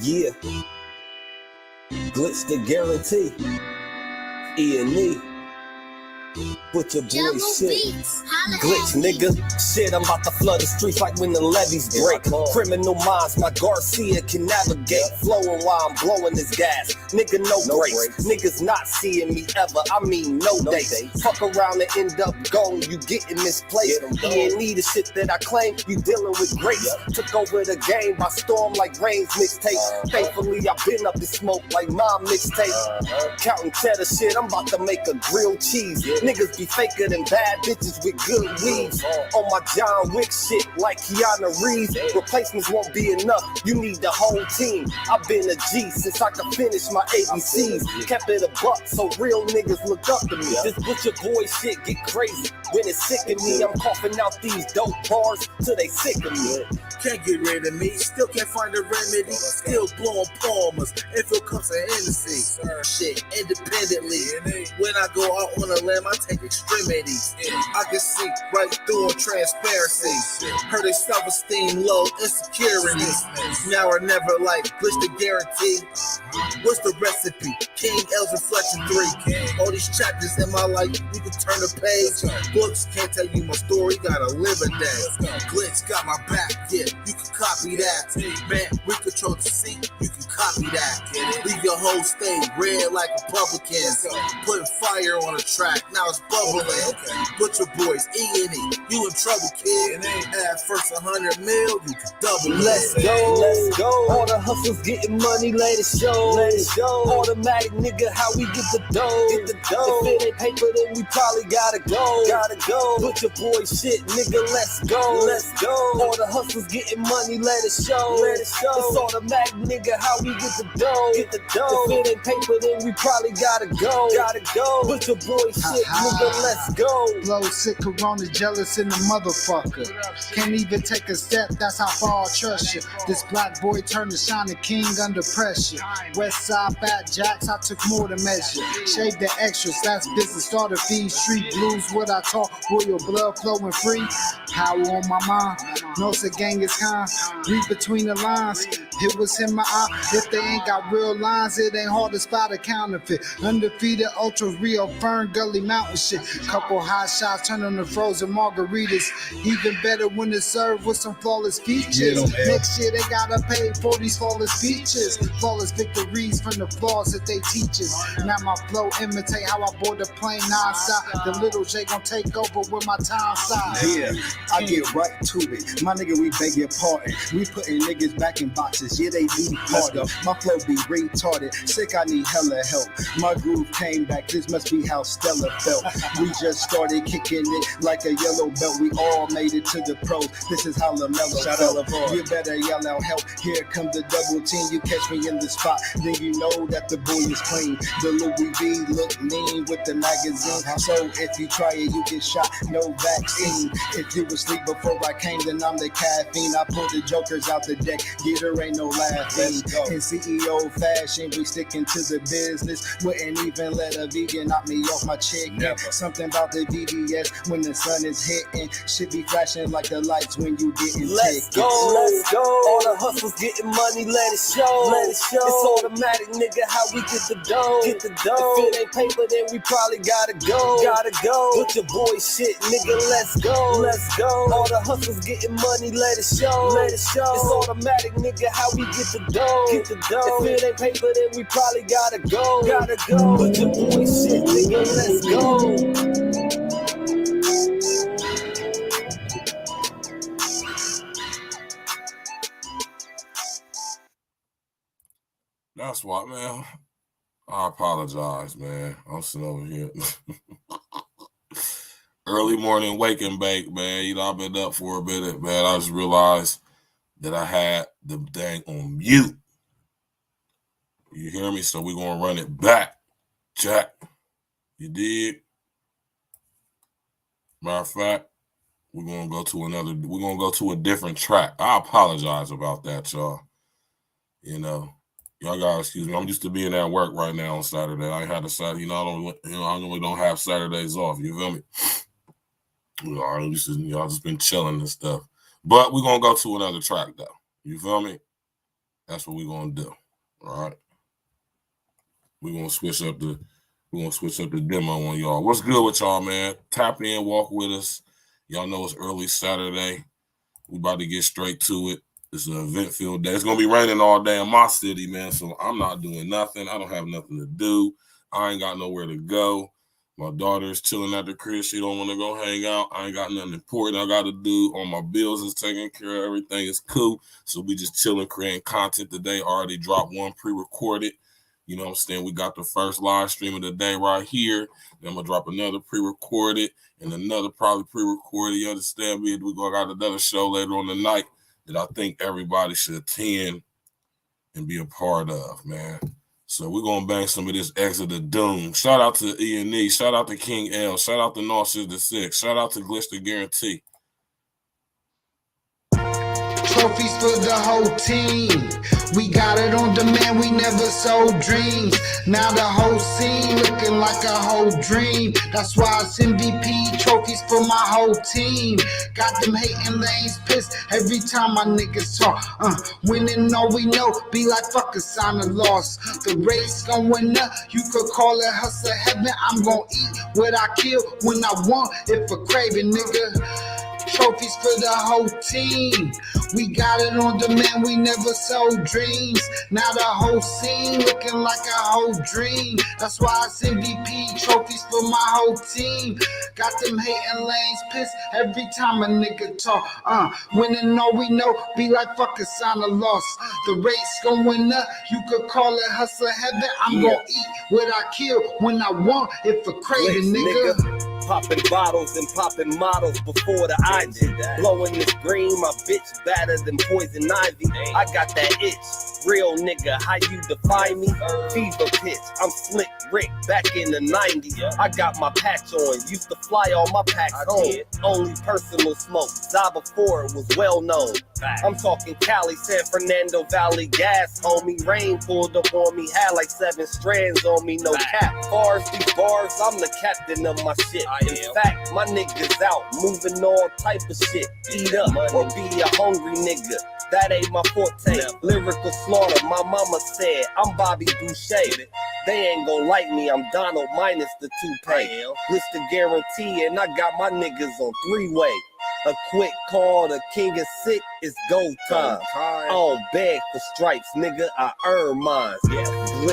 Yeah. Glitch the guarantee. E&E. Put your boy shit. Glitch, nigga. Shit, I'm about to flood the streets like when the levees break. Criminal minds, my Garcia can navigate. Flowing while I'm blowing this gas. Nigga, no breaks. Niggas not seeing me ever. I mean, no dates. Fuck around and end up gone. You getting misplaced. E&E, the shit that I claim. You dealing with grace. Took over the game by storm like Rain's mixtape. Thankfully, I been up in smoke like my mixtape. Counting cheddar shit, I'm about to make a grilled cheese. Niggas be faker than bad bitches with good weeds. On my John Wick shit like Keanu Reeves. Replacements won't be enough, you need the whole team. I've been a G since I could finish my ABCs. Kept it a buck so real niggas look up to me. This butcher boy shit get crazy when it's sick of me. I'm coughing out these dope bars till they sick of me. Can't get rid of me, still can't find a remedy. Still blowing palmers if it comes to Hennessy. Shit, independently. When I go out on a limb, I take extremities. I can see right through on transparency. Heard they self-esteem low, insecurities. Now or never, like Glitch the guarantee. What's the recipe? King L's Reflection 3. All these chapters in my life, you can turn the page. Books can't tell you my story, gotta live a day. Glitch got my back, yeah, you can copy that. Man, we control the seat, you can copy that. Leave your whole state red like Republicans. Putting fire on the track, now it's bubbling. Butcher boys, E&E, you in trouble, kid. At first 100 mil, you can double it. Let's go. All the hustles getting money, let it show. Automatic nigga, how we get the dough. If it ain't paper, then we probably gotta go. Butcher boy shit, nigga, let's go. All the hustles getting money, let it show. It's automatic, nigga, how we get the dough. If it ain't paper, then we probably gotta go. Butcher boy shit, nigga, let's go. Blow sick, corona, jealous in the motherfucker. Can't even take a step, that's how far I trust you. This black boy turned to shining king under pressure. West side fat jacks, I took more to measure. Shave the extras, that's business, starter fees. Street blues, what I talk, royal blood flowing free. Power on my mind, knows the gang is kind. Read between the lines, it was in my eye. If they ain't got real lines, it ain't hard to spot a counterfeit. Undefeated, ultra real, Fern Gully Mountain shit. Couple hot shots, turn on the frozen margaritas. Even better when it's served with some flawless features. Next year they gotta pay for these flawless features. Flawless victories from the flaws that they teach us. Now my flow imitate how I board the plane nonstop. The little J gon' take over with my time side. Yeah, I get right to it. My nigga, we beg your pardon. We putting niggas back in boxes. Yeah, they be harder. My flow be retarded. Sick, I need hella help. My groove came back. This must be how Stella felt. We just started kicking it like a yellow belt. We all made it to the pros. This is how LaMelo felt. You better yell out help. Here come the double team. You catch me in the spot, then you know that the boy is clean. The Louis V look mean with the magazine. So if you try it, you get shot. No vaccine. If you asleep before I came, then I'm the caffeine. I pull the jokers out the deck. Get her ain't no laughing. In CEO fashion, we sticking to the business. Wouldn't even let a vegan knock me off my chick. Something about the BBS when the sun is hitting. Should be flashing like the lights when you getting Let's go. All the hustles getting money, let it show. It's automatic, nigga, how we get the dough. If it ain't paper, then we probably gotta go. Put your boy shit, nigga, let's go. All the hustles getting money, let it show. It's automatic, nigga, how we get the dough. If it ain't paper, then we probably gotta go. Put your boy shit, nigga, let's go. That's what, man. I apologize, man. I'm sitting over here. Early morning wake and bake, man. You know, I've been up for a minute, man. I just realized that I had the thing on mute. You hear me? So we're going to run it back. Jack. You dig? Matter of fact, we're going to go to a different track. I apologize about that, y'all. You know. Y'all gotta excuse me. I'm used to being at work right now on Saturday. I had a Saturday, I normally don't have Saturdays off. You feel me? Y'all just been chilling and stuff. But we're gonna go to another track though. You feel me? That's what we're gonna do. All right. We're gonna switch up the demo on y'all. What's good with y'all, man? Tap in, walk with us. Y'all know it's early Saturday. We about to get straight to it. It's an event-filled day. It's gonna be raining all day in my city, man. So I'm not doing nothing. I don't have nothing to do. I ain't got nowhere to go. My daughter's chilling at the crib. She don't want to go hang out. I ain't got nothing important I got to do. All my bills is taken care of. Everything is cool. So we just chilling, creating content today. Already dropped one pre-recorded. You know what I'm saying? We got the first live stream of the day right here. Then I'm going to drop another pre-recorded and another probably pre-recorded. You understand me? We got another show later on the night that I think everybody should attend and be a part of, man. So we're going to bang some of this Exit of Doom. Shout out to E&E. Shout out to King L. Shout out to Narcissist6. Shout out to Glitch the Guarantee. Trophies for the whole team. We got it on demand, we never sold dreams. Now the whole scene looking like a whole dream. That's why it's MVP trophies for my whole team. Got them hating lanes pissed every time my niggas talk. Winning all we know, be like fuck a sign of loss. The race going up, you could call it hustle heaven. I'm gonna eat what I kill when I want, if a craving, nigga. Trophies for the whole team. We got it on demand, we never sold dreams. Now the whole scene looking like a whole dream. That's why it's MVP trophies for my whole team. Got them hating lanes pissed every time a nigga talk. Winning all we know, be like fuck a sign of loss. The race going up, you could call it hustle heaven. I'm gonna eat what I kill when I want, if a craving, nigga. Popping bottles and popping models before the IG. Blowing this green, my bitch better than poison ivy. I got that itch, real nigga, how you define me? Fever pitch, I'm Slick Rick back in the 90s. I got my patch on, used to fly all my packs home. Only personal smoke, die before it was well known. I'm talking Cali, San Fernando Valley gas, homie. Rain pulled up on me, had like 7 strands on me, no cap. Bars, these bars, I'm the captain of my shit. In fact, my niggas out, moving all type of shit. Eat up or be a hungry nigga. That ain't my forte. Lyrical slaughter, my mama said. I'm Bobby Boucher. They ain't gon' like me, I'm Donald minus the toupee. Glitch the Guarantee, and I got my niggas on 3-way. A quick call, the king is sick, it's go time. I don't beg for stripes, nigga, I earn mine.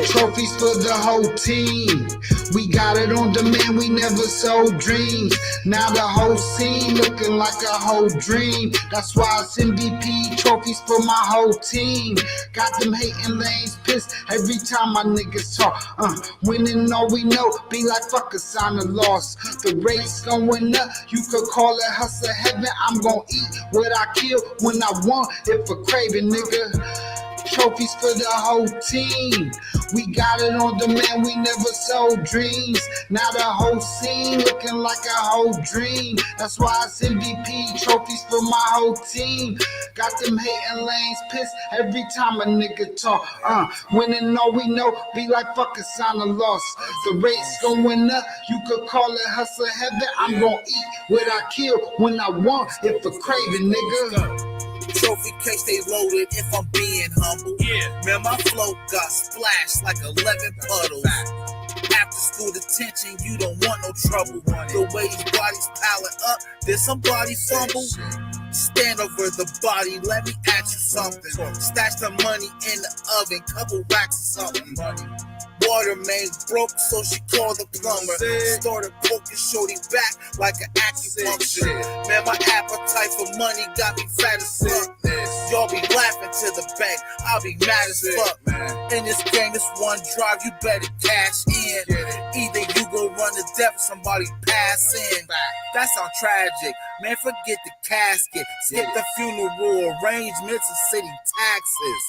Trophies for the whole team. We got it on demand, we never sold dreams. Now the whole scene looking like a whole dream. That's why it's MVP trophies for my whole team. Got them hating lanes pissed every time my niggas talk. Winning all we know, be like fuck a sign of loss. The race going up, you could call it hustle heaven. I'm gonna eat what I kill when I want, if a craving, nigga. Trophies for the whole team. We got it on demand, we never sold dreams. Now the whole scene looking like a whole dream. That's why it's MVP trophies for my whole team. Got them hating lanes pissed every time a nigga talk. Winning all we know, be like fuck a sign of loss. The race going up, you could call it hustle heaven. I'm gonna eat what I kill when I want, if a craving, nigga. Trophy case they loaded if I'm being humble. Man, my flow got splashed like 11 puddles. After school detention, you don't want no trouble. The way these bodies piling up, did somebody fumble? Stand over the body, let me ask you something. Stash the money in the oven, couple racks or something. Water main broke, so she called the plumber. Started poking shorty back like an acupuncture. Man, my appetite for money got me fat as fuck. Y'all be laughing to the bank, I'll be mad as fuck. In this game, it's one drive, you better cash in. Either you go run to death or somebody pass in. That sound tragic, man, forget the casket. Skip the funeral arrangements and city taxes.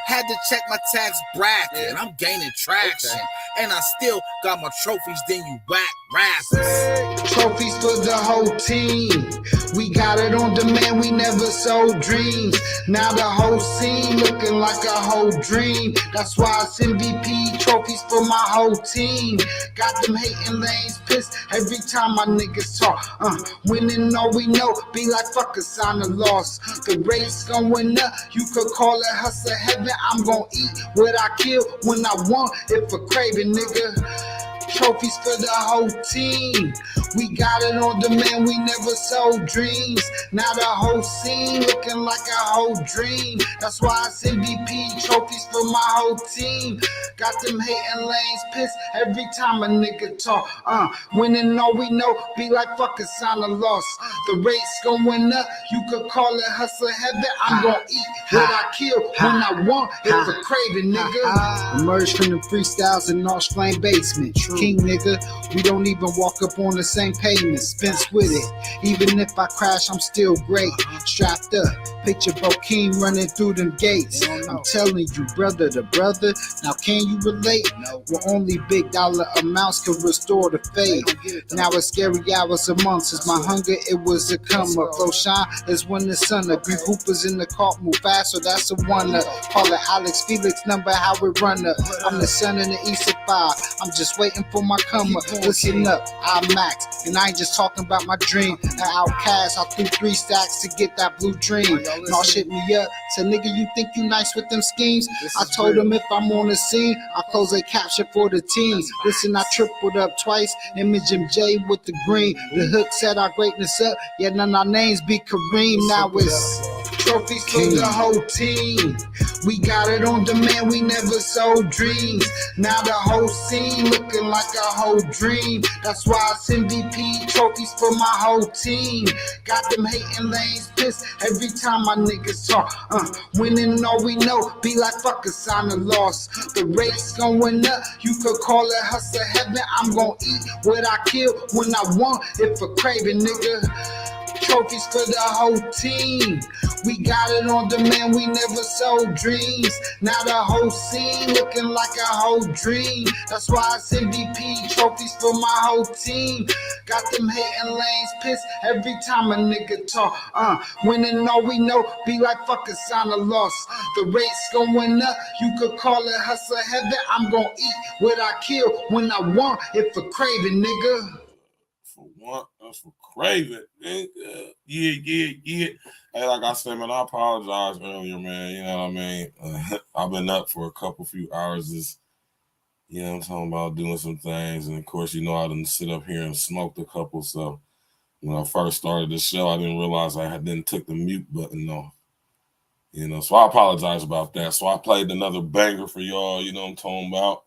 Had to check my tax bracket, I'm gaining traction. And I still got my trophies than you whack rappers. Trophies for the whole team. We got it on demand, we never sold dreams. Now the whole scene looking like a whole dream. That's why it's MVP trophies for my whole team. Got them hating lanes pissed every time my niggas talk. Winning all we know, be like fuck a sign of loss. The race going up, you could call it hustle heaven. I'm gon' eat what I kill when I want, if a craving, nigga. Trophies for the whole team. We got it on demand, we never sold dreams. Now the whole scene looking like a whole dream. That's why it's MVP trophies for my whole team. Got them hating lanes pissed every time a nigga talk. Winning all we know, be like fuck a sign of loss. The race going up, you could call it hustle heaven. I'm gon' eat what I kill when I want, if a craving, nigga. Emerge from the freestyles in North Flame basement. King nigga, we don't even walk up on the same pavement. Spence with it, even if I crash, I'm still great. Strapped up, picture Bokeem running through them gates. I'm telling you, brother to brother, now can you relate? Well, only big dollar amounts can restore the faith. Now it's scary hours amongst us. My hunger, it was a come up. Flow shine is when the sun up. Greek hoopers in the cart move fast, so that's a wonder. Call it Alex Felix number, how it run up. I'm the son in the east of 5. I'm just waiting for my come up. Listen up, I'm Max, and I ain't just talking about my dream. An outcast, I threw 3 stacks to get that blue dream. Y'all shit me up, said nigga, you think you nice with them schemes? I told him if I'm on the scene, I close a capture for the team. Listen, I tripled up twice, Image MJ with the green. The hook set our greatness up, yet none of our names be Kareem. Now it's trophies for the whole team. We got it on demand, we never sold dreams. Now the whole scene looking like a whole dream. That's why it's MVP trophies for my whole team. Got them hating lanes pissed every time my niggas talk. Winning all we know, be like fuck a sign of loss. The race going up, you could call it hustle heaven. I'm gon' eat what I kill when I want, if a craving, nigga. Trophies for the whole team. We got it on demand, we never sold dreams. Now the whole scene looking like a whole dream. That's why it's MVP trophies for my whole team. Got them hating lanes pissed every time a nigga talk. Winning all we know, be like fuck a sign of loss. The race going up, you could call it hustle heaven. I'm gon' eat what I kill when I want, if a craving, nigga. For what? That's for craving. Yeah. Hey, like I said, man, I apologize earlier, man. You know what I mean? I've been up for a few hours. You know what I'm talking about, doing some things. And of course, you know, I didn't sit up here and smoked a couple. So when I first started the show, I didn't realize I didn't took the mute button off. You know, so I apologize about that. So I played another banger for y'all. You know what I'm talking about?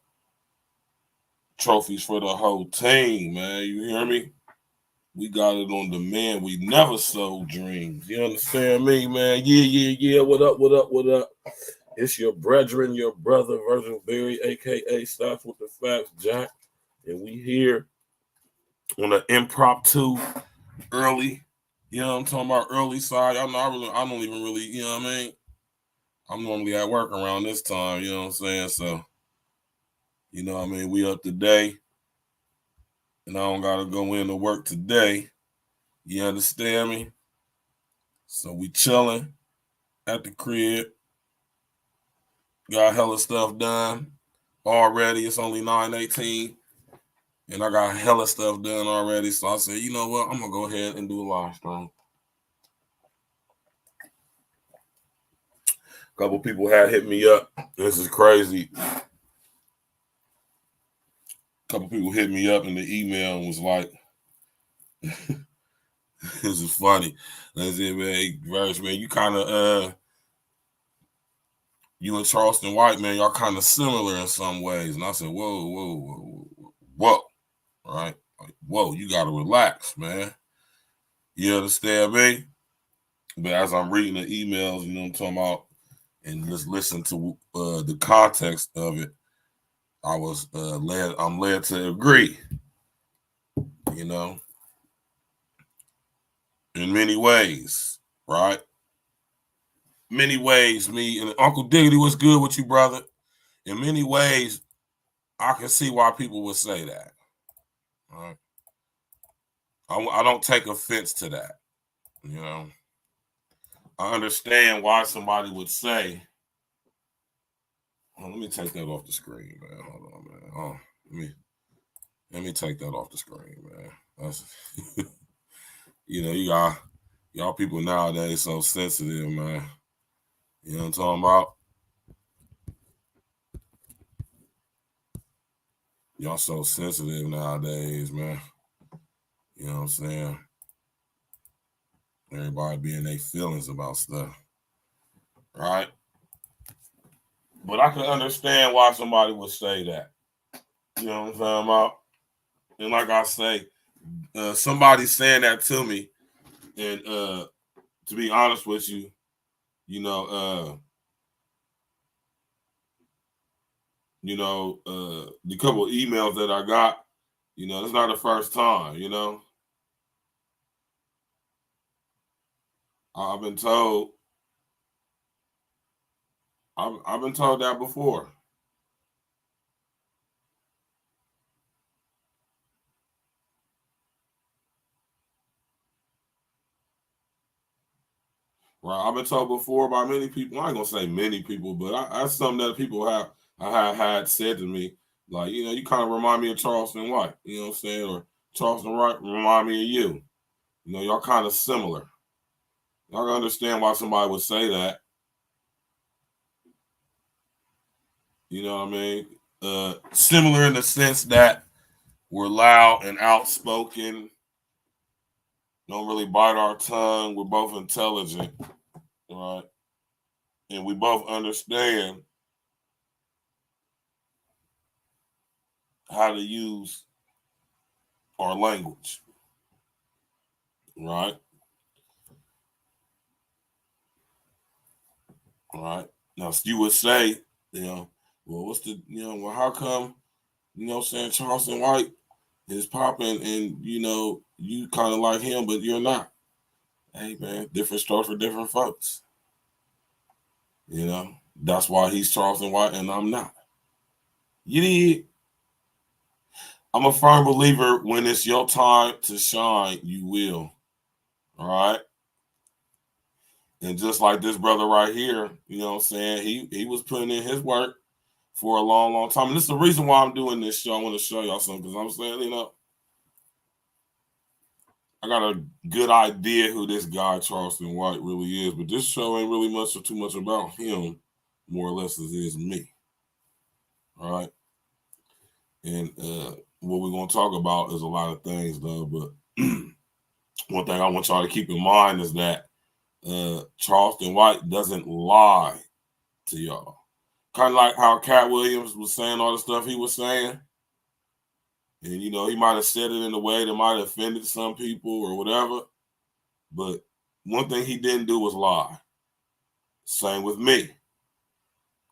Trophies for the whole team, man. You hear me? We got it on demand. We never sold dreams. You understand me, man? Yeah. What up? It's your brethren, your brother, Virgil Berry, a.k.a. Stops with the Facts, Jack. And we here on an impromptu early, you know what I'm talking about, early side. I don't even really, you know what I mean? I'm normally at work around this time, you know what I'm saying? So, you know what I mean? We up today. And I don't got to go into work today. You understand me? So we chilling at the crib. Got hella stuff done already. It's only 9:18. And I got hella stuff done already. So I said, you know what? I'm going to go ahead and do a live stream. A couple people had hit me up. This is crazy. Couple people hit me up in the email and was like, this is funny. I said, man, Verse, man, you kind of, you and Charleston White, man, y'all kind of similar in some ways. And I said, whoa. All right? Like, whoa, you got to relax, man. You understand me? But as I'm reading the emails, you know what I'm talking about, and just listen to the context of it, I'm led to agree, you know, in many ways, right? Many ways, me and Uncle Diggity, what's good with you, brother? In many ways, I can see why people would say that, right? I don't take offense to that, you know. I understand why somebody would say, let me take that off the screen, man. Hold on, man. Let me take that off the screen, man. That's y'all people nowadays so sensitive, man. You know what I'm talking about? Y'all so sensitive nowadays, man. You know what I'm saying? Everybody be in their feelings about stuff. Right? But I can understand why somebody would say that. You know what I'm talking about? And like I say, somebody saying that to me, and to be honest with you, the couple of emails that I got, it's not the first time, I've been told that before. Right, I've been told before by many people. I ain't gonna say many people, but that's something that people have had said to me. Like, you kind of remind me of Charleston White. You know what I'm saying? Or Charleston White remind me of you. Y'all kind of similar. Y'all can understand why somebody would say that. You know what I mean? Similar in the sense that we're loud and outspoken. Don't really bite our tongue. We're both intelligent, right? And we both understand how to use our language, right? Right. Now, you would say, well, what's well, how come, saying Charleston White is popping and, you kind of like him, but you're not? Hey, man, different story for different folks. That's why he's Charleston White and I'm not. You did. I'm a firm believer when it's your time to shine, you will. All right. And just like this brother right here, you know what I'm saying? He was putting in his work for a long, long time. And this is the reason why I'm doing this show. I want to show y'all something because I'm saying, I got a good idea who this guy, Charleston White, really is. But this show ain't really much or too much about him, more or less, as it is me. All right. And what we're going to talk about is a lot of things, though. But one thing I want y'all to keep in mind is that Charleston White doesn't lie to y'all. Kind of like how Cat Williams was saying all the stuff he was saying. And, he might have said it in a way that might have offended some people or whatever. But one thing he didn't do was lie. Same with me.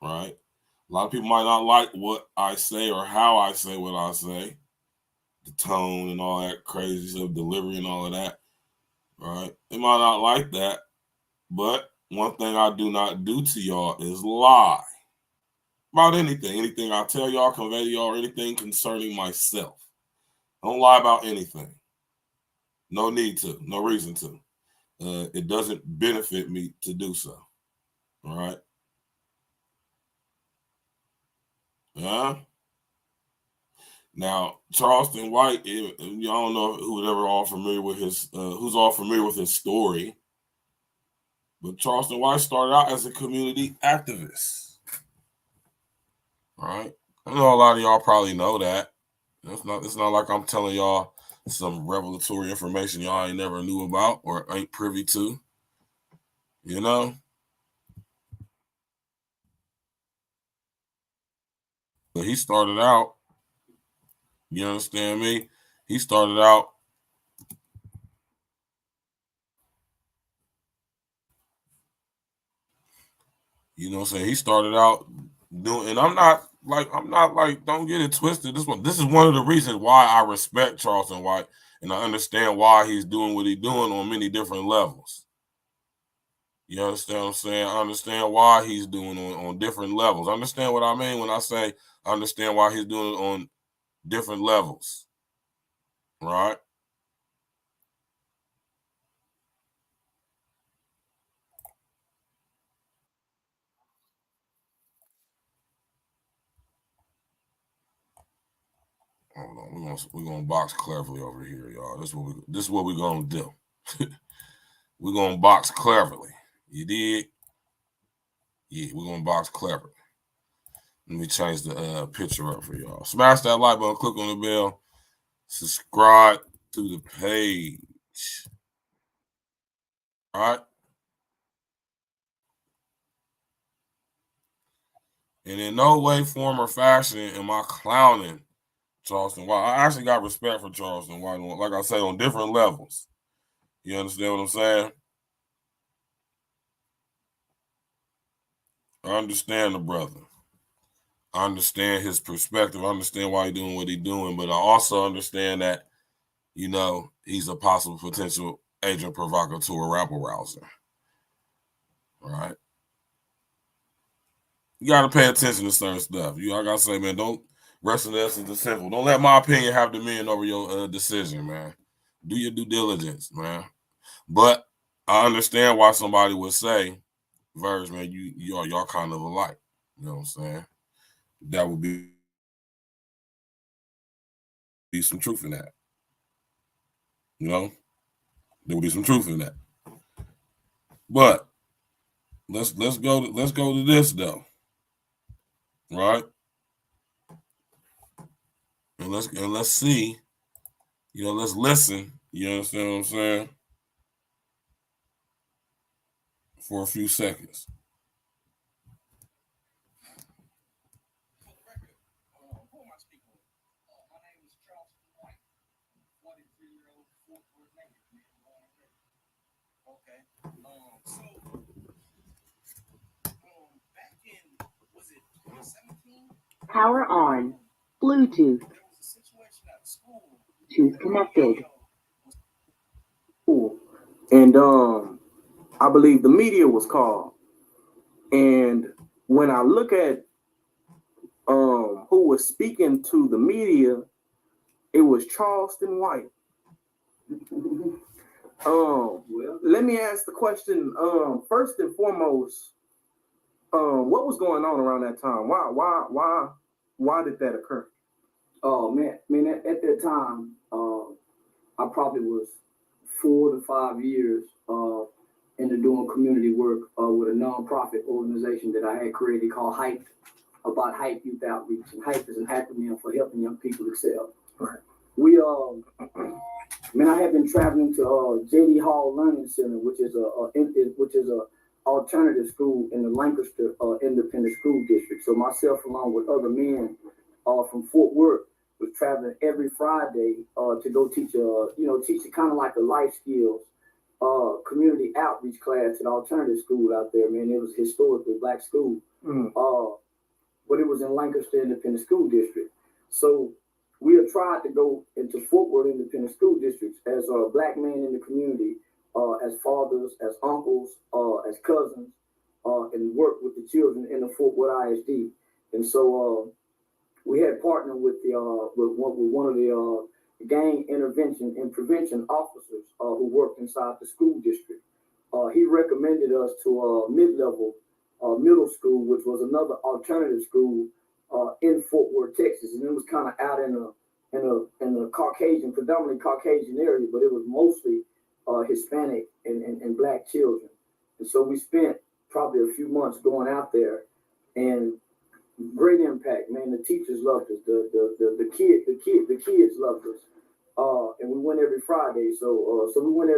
Right? A lot of people might not like what I say or how I say what I say. The tone and all that crazy stuff, delivery and all of that. Right? They might not like that. But one thing I do not do to y'all is lie. About anything. Anything I tell y'all, convey to y'all, anything concerning myself. Don't lie about anything. No need to. No reason to. It doesn't benefit me to do so. All right? Yeah? Now, Charleston White, y'all don't know who's all familiar with his story. But Charleston White started out as a community activist. All right? I know a lot of y'all probably know that. It's not like I'm telling y'all some revelatory information y'all ain't never knew about or ain't privy to. But he started out, you understand me? He started out he started out doing, and I'm not like, don't get it twisted. This is one of the reasons why I respect Charleston White and I understand why he's doing what he's doing on many different levels. You understand what I'm saying? I understand why he's doing on different levels. Understand what I mean when I say I understand why he's doing it on different levels. Right? Hold on, we're gonna box cleverly over here, y'all. This is what we're gonna do. We're gonna box cleverly. You did? Yeah, we're gonna box cleverly. Let me change the picture up for y'all. Smash that like button, click on the bell, subscribe to the page. All right. And in no way, form, or fashion am I clowning Charleston White. I actually got respect for Charleston White, like I say, on different levels. You understand what I'm saying? I understand the brother. I understand his perspective. I understand why he's doing what he's doing, but I also understand that, you know, he's a possible potential agent provocateur, rabble rouser. All right. You got to pay attention to certain stuff. I got to say, man, don't rest in the essence of simple. Don't let my opinion have dominion over your decision, man. Do your due diligence, man. But I understand why somebody would say, Verge, man, y'all kind of alike. You know what I'm saying? That would be some truth in that. You know? There would be some truth in that. But let's go to this though. Right? And let's see. You know, let's listen. You understand what I'm saying? For a few seconds. Power on. Bluetooth. Choose connected. And I believe the media was called. And when I look at who was speaking to the media, it was Charleston White. Let me ask the question. First and foremost, what was going on around that time? Why did that occur? Oh man, at that time, I probably was 4 to 5 years into doing community work with a nonprofit organization that I had created called HYPE, about HYPE Youth Outreach, and HYPE is an acronym for helping young people excel. Right. We I have been traveling to J.D. Hall Learning Center, which is a alternative school in the Lancaster Independent School District. So myself, along with other men from Fort Worth, was traveling every Friday to go teach kind of like a life skills community outreach class at alternative school out there. Man, it was historically black school, but it was in Lancaster Independent School District. So we have tried to go into Fort Worth Independent School Districts as a black man in the community, as fathers, as uncles, as cousins, and work with the children in the Fort Worth ISD. And so we had partnered with one of the gang intervention and prevention officers who worked inside the school district. He recommended us to mid-level middle school, which was another alternative school in Fort Worth, Texas, and it was kind of out in a Caucasian, predominantly Caucasian area, but it was mostly Hispanic and black children. And so we spent probably a few months going out there, and great impact, man. The teachers loved us, the kids loved us, and we went every Friday. So we went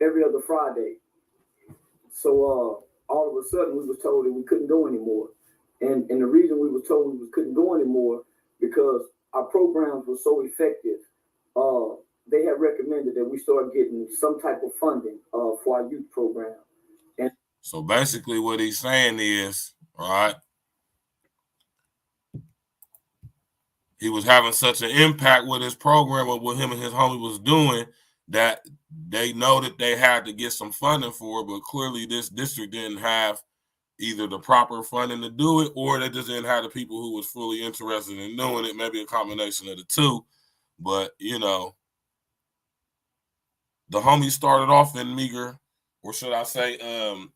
every other Friday. So all of a sudden we was told that we couldn't go anymore. And the reason we were told we couldn't go anymore because our programs were so effective. They had recommended that we start getting some type of funding for our youth program. And so basically what he's saying is, all right, he was having such an impact with his program, what him and his homie was doing, that they know that they had to get some funding for it, but clearly this district didn't have either the proper funding to do it, or they just didn't have the people who was fully interested in doing it. Maybe a combination of the two. But, you know, the homie started off in meager, or should I say, I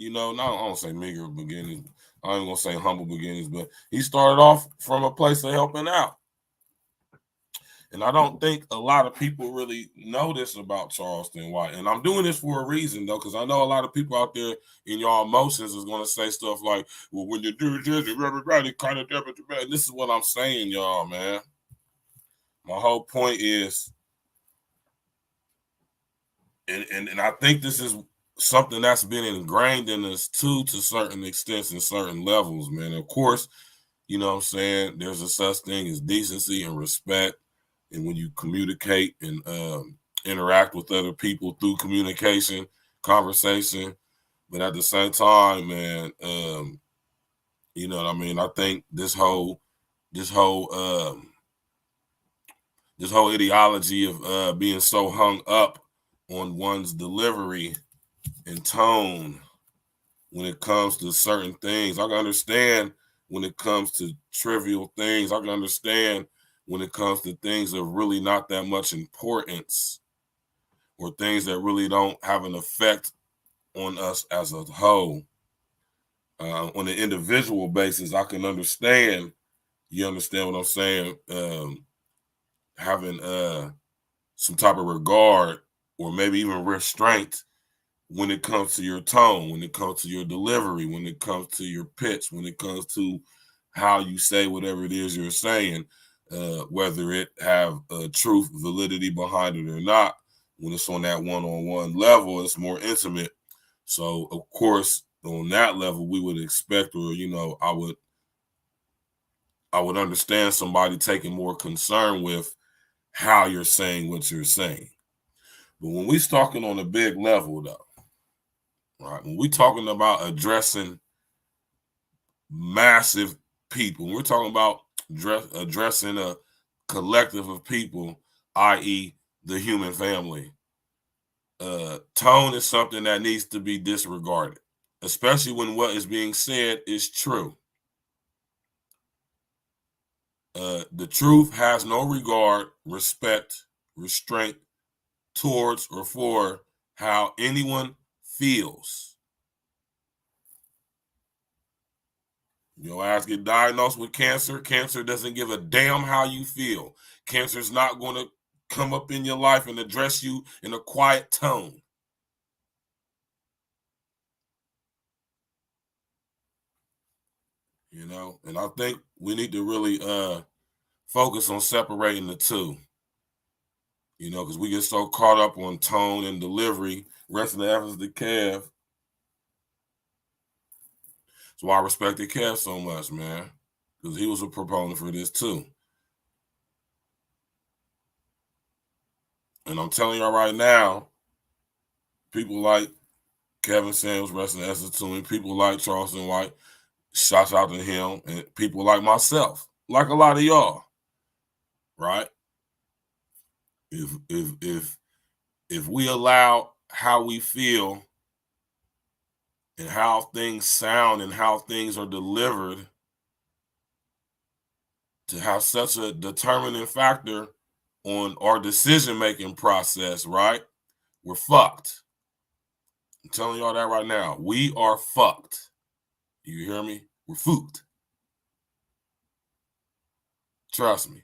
don't say meager beginnings. I ain't gonna say humble beginnings, but he started off from a place of helping out. And I don't think a lot of people really know this about Charleston White. And I'm doing this for a reason, though, because I know a lot of people out there in y'all emotions is going to say stuff like, well, when you do this, everybody kind of, and this is what I'm saying, y'all, man. My whole point is, and I think this is something that's been ingrained in us, too, to certain extents and certain levels, man. Of course, you know what I'm saying, there's a such thing as decency and respect. And when you communicate and interact with other people through communication, conversation, but at the same time, man, you know what I mean? I think this whole ideology of being so hung up on one's delivery and tone when it comes to certain things, I can understand when it comes to trivial things. I can understand when it comes to things of really not that much importance or things that really don't have an effect on us as a whole. On an individual basis, I can understand, you understand what I'm saying, having some type of regard or maybe even restraint when it comes to your tone, when it comes to your delivery, when it comes to your pitch, when it comes to how you say whatever it is you're saying, whether it have truth, validity behind it or not. When it's on that one-on-one level, it's more intimate. So, of course, on that level, we would expect, or, you know, I would understand somebody taking more concern with how you're saying what you're saying. But when we're talking on a big level, though, right, when we're talking about addressing massive people, we're talking about addressing a collective of people, i.e., the human family, tone is something that needs to be disregarded, especially when what is being said is true. The truth has no regard, respect, restraint towards or for how anyone feels. Your ass get diagnosed with cancer. Cancer doesn't give a damn how you feel. Cancer's not going to come up in your life and address you in a quiet tone. You know, and I think we need to really focus on separating the two. You know, because we get so caught up on tone and delivery, resting the efforts to Kev. That's why I respected Kev so much, man, because he was a proponent for this too. And I'm telling y'all right now, people like Kevin Samuels, resting the essence to me, people like Charleston White, shouts out to him, and people like myself, like a lot of y'all, right? If we allow how we feel and how things sound and how things are delivered to have such a determining factor on our decision-making process, right? We're fucked. I'm telling y'all that right now. We are fucked. You hear me? We're fucked. Trust me.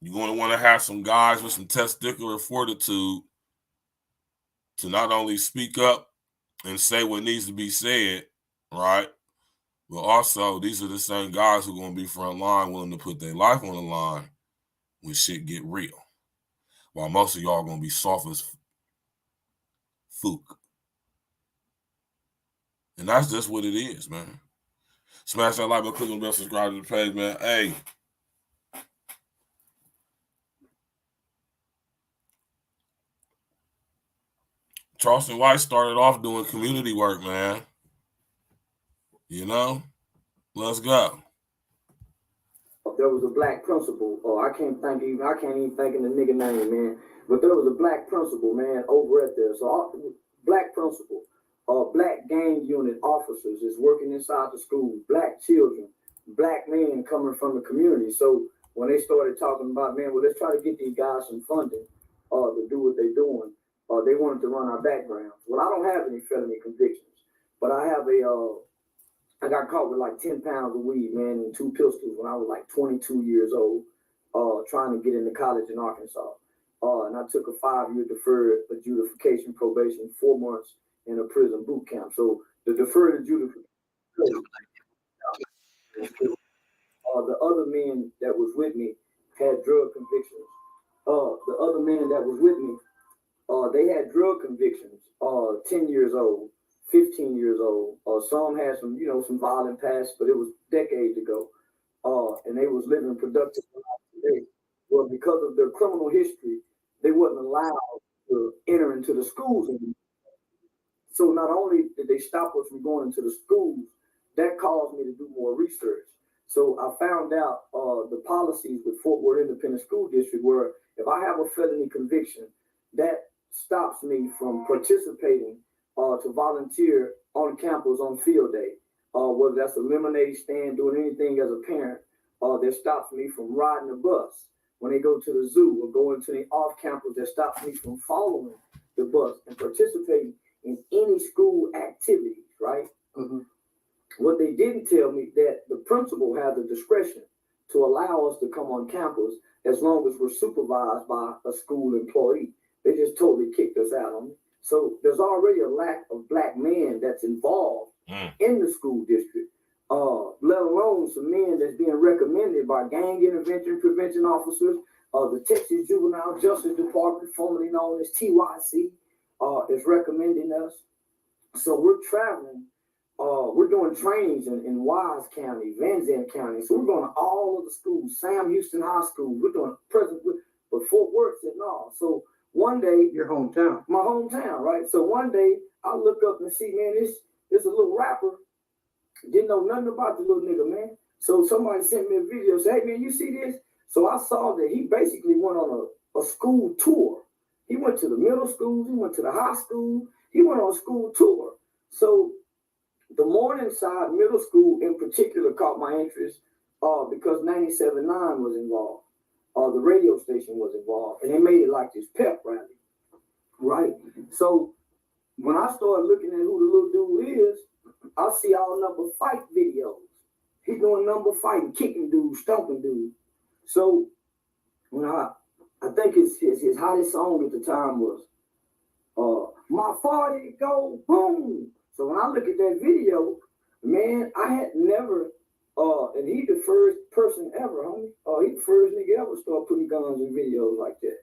You're going to want to have some guys with some testicular fortitude to not only speak up and say what needs to be said, right? But also, these are the same guys who are going to be front line, willing to put their life on the line when shit get real. While most of y'all are going to be soft as fook. And that's just what it is, man. Smash that like button, click on the bell, subscribe to the page, man. Hey. Charleston White started off doing community work, man. You know? Let's go. There was a black principal. I can't even think of the nigga name, man. But there was a black principal, man, over at there. So black principal, black gang unit officers is working inside the school, black children, black men coming from the community. So when they started talking about, man, well, let's try to get these guys some funding to do what they're doing, they wanted to run our backgrounds. Well, I don't have any felony convictions, but I have I got caught with like 10 pounds of weed, man, and 2 pistols when I was like 22 years old. trying to get into college in Arkansas. And I took a 5-year deferred adjudication probation, 4 months in a prison boot camp. So the deferred adjudication, the other men that was with me had drug convictions. The other men that was with me, they had drug convictions, 10 years old, 15 years old. Some had some, some violent past, but it was decades ago. And they was living productive lives today. Well, because of their criminal history, they wasn't allowed to enter into the schools anymore. So not only did they stop us from going into the schools, that caused me to do more research. So I found out the policies with Fort Worth Independent School District were, if I have a felony conviction, that stops me from participating to volunteer on campus on field day, whether that's a lemonade stand, doing anything as a parent, that stops me from riding a bus when they go to the zoo, or going to the off campus, that stops me from following the bus and participating in any school activities, right? Mm-hmm. What they didn't tell me, that the principal had the discretion to allow us to come on campus as long as we're supervised by a school employee. They just totally kicked us out on me. So there's already a lack of black men that's involved in the school district, let alone some men that's being recommended by gang intervention prevention officers. The Texas Juvenile Justice Department, formerly known as TYC, is recommending us. So we're traveling. We're doing trainings in Wise County, Van Zandt County. So we're going to all of the schools, Sam Houston High School. We're doing present, but Fort Worth said no. So one day, your hometown, my hometown, right? So one day I look up and see, man, this a little rapper. Didn't know nothing about the little nigga, man. So somebody sent me a video, say, hey man, you see this? So I saw that he basically went on a school tour. He went to the middle schools, he went to the high school, he went on a school tour. So the Morningside Middle School in particular caught my interest because 97.9 was involved. The radio station was involved, and they made it like this pep rally, right? So when I started looking at who the little dude is, I see all number fight videos. He's doing number fighting, kicking dudes, stomping dudes. So when I think his hottest song at the time was My 40 Go Boom. So when I look at that video, man, I had never, and he the first person ever, homie. He the first nigga ever start putting guns in videos like that.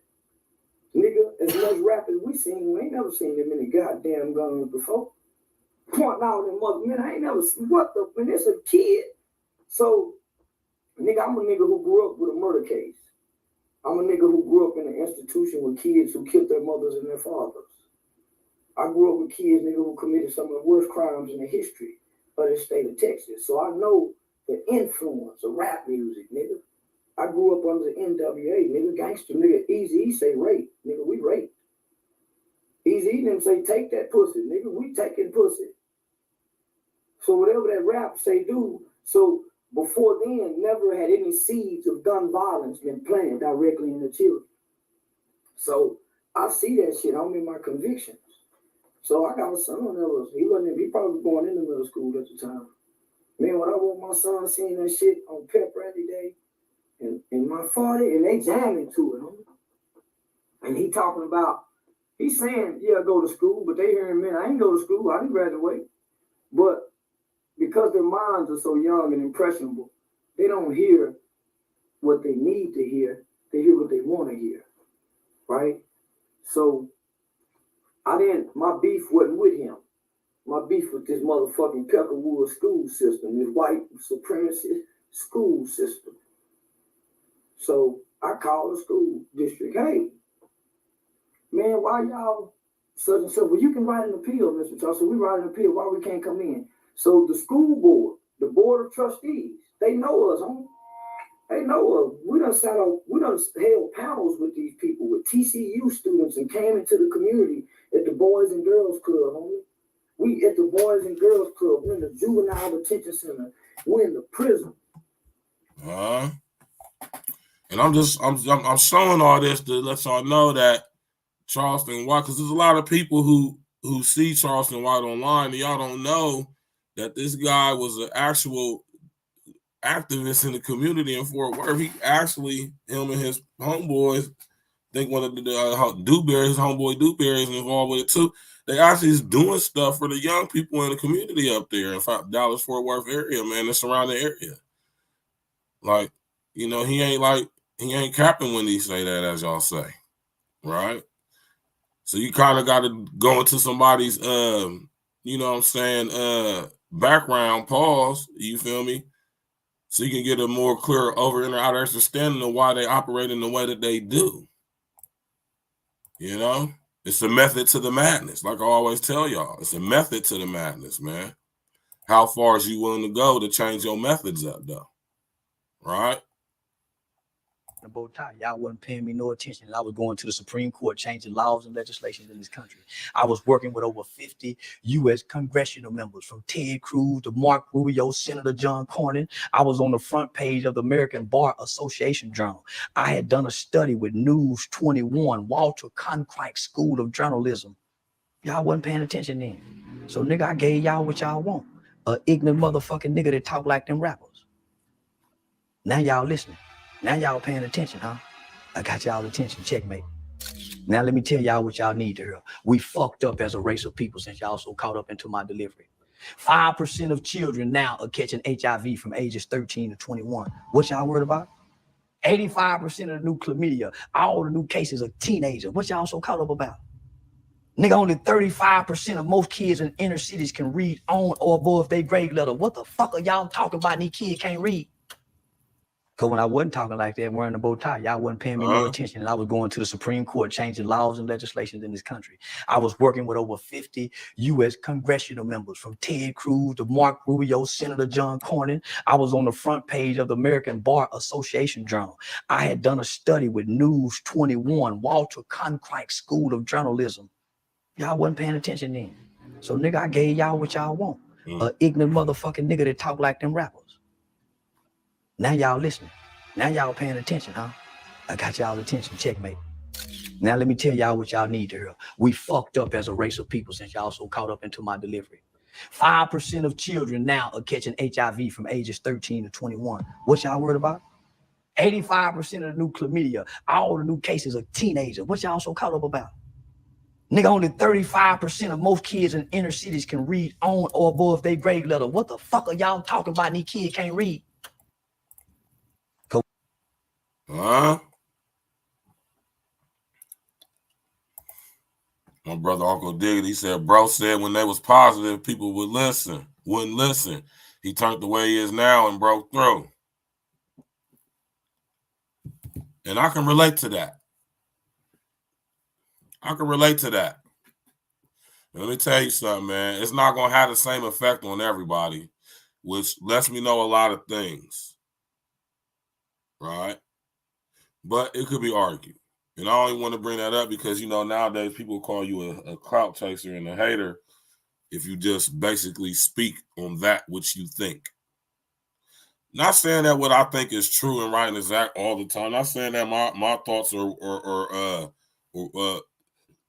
Nigga, as much rap as we seen, we ain't never seen that many goddamn guns before. Pointing out them mother, man, I ain't never seen, what the, man, it's a kid. So, nigga, I'm a nigga who grew up with a murder case. I'm a nigga who grew up in an institution with kids who killed their mothers and their fathers. I grew up with kids, nigga, who committed some of the worst crimes in the history of the state of Texas. So I know the influence of rap music, nigga. I grew up under the NWA, nigga, gangster, nigga. Eazy-E say rape, nigga, we rape. Eazy-E them say take that pussy, nigga, we taking pussy. So whatever that rap say do, so before then, never had any seeds of gun violence been planted directly in the children. So I see that shit, I'm in my convictions. So I got a son that was, he probably going into middle school at the time. Man, when I want my son seeing that shit on pep rally day, and my 40, and they jamming to it, homie. And he talking about, he's saying, yeah, go to school, but they hearing, man, I ain't go to school, I didn't graduate. But because their minds are so young and impressionable, they don't hear what they need to hear, they hear what they want to hear, right? So my beef wasn't with him. My beef with this motherfucking Peckerwood school system, this white supremacist school system. So I called the school district, hey, man, why y'all such and such? Well, you can write an appeal, Mr. Charles. So we write an appeal, why we can't come in? So the school board, the board of trustees, they know us, homie. They know us. We done held panels with these people, with TCU students, and came into the community at the Boys and Girls Club, homie. We at the Boys and Girls Club, we're in the juvenile detention center, we're in the prison. And I'm showing all this to let y'all know that Charleston White, because there's a lot of people who see Charleston White online, and y'all don't know that this guy was an actual activist in the community in Fort Worth. He actually, him and his homeboys, I think one of the Dewberry, his homeboy Dewberry is involved with it too. They actually is doing stuff for the young people in the community up there in Dallas, Fort Worth area, man, the surrounding area. Like, you know, he ain't capping when he say that, as y'all say, right? So you kind of got to go into somebody's, you know what I'm saying, background, pause, you feel me? So you can get a more clear over and out understanding of why they operate in the way that they do. You know, it's a method to the madness. Like I always tell y'all, it's a method to the madness, man. How far is you willing to go to change your methods up, though? Right? The bow tie. Y'all wasn't paying me no attention. I was going to the Supreme Court, changing laws and legislation in this country. I was working with over 50 U.S. congressional members, from Ted Cruz to Mark Rubio, Senator John Cornyn. I was on the front page of the American Bar Association Journal. I had done a study with News 21, Walter Cronkite School of Journalism. Y'all wasn't paying attention then. So, nigga, I gave y'all what y'all want. A ignorant motherfucking nigga that talk like them rappers. Now y'all listening. Now y'all paying attention, huh? I got y'all attention. Checkmate. Now let me tell y'all what y'all need to hear. We fucked up as a race of people since y'all so caught up into my delivery. 5% of children now are catching HIV from ages 13 to 21. What y'all worried about? 85% of the new chlamydia, all the new cases of teenagers. What y'all so caught up about? Nigga, only 35% of most kids in inner cities can read on or above their grade level. What the fuck are y'all talking about? These kids can't read. Because when I wasn't talking like that, wearing a bow tie, y'all wasn't paying me no attention. And I was going to the Supreme Court, changing laws and legislation in this country. I was working with over 50 U.S. congressional members, from Ted Cruz to Mark Rubio, Senator John Cornyn. I was on the front page of the American Bar Association Journal. I had done a study with News 21, Walter Cronkite School of Journalism. Y'all wasn't paying attention then. So, nigga, I gave y'all what y'all want. A ignorant motherfucking nigga that talk like them rappers. Now y'all listening. Now y'all paying attention, huh? I got y'all attention. Checkmate. Now let me tell y'all what y'all need to hear. We fucked up as a race of people since y'all so caught up into my delivery. 5% of children now are catching HIV from ages 13 to 21. What y'all worried about? 85% of the new chlamydia, all the new cases of teenagers. What y'all so caught up about? Nigga, only 35% of most kids in inner cities can read on or above their grade level. What the fuck are y'all talking about? These kids can't read. My brother Uncle Diggity, he said, bro said when they was positive, people wouldn't listen. He turned the way he is now and broke through. And I can relate to that. And let me tell you something, man. It's not going to have the same effect on everybody, which lets me know a lot of things. Right? But it could be argued. And I only want to bring that up because, you know, nowadays people call you a clout chaser and a hater if you just basically speak on that which you think. Not saying that what I think is true and right and exact all the time. Not saying that my thoughts are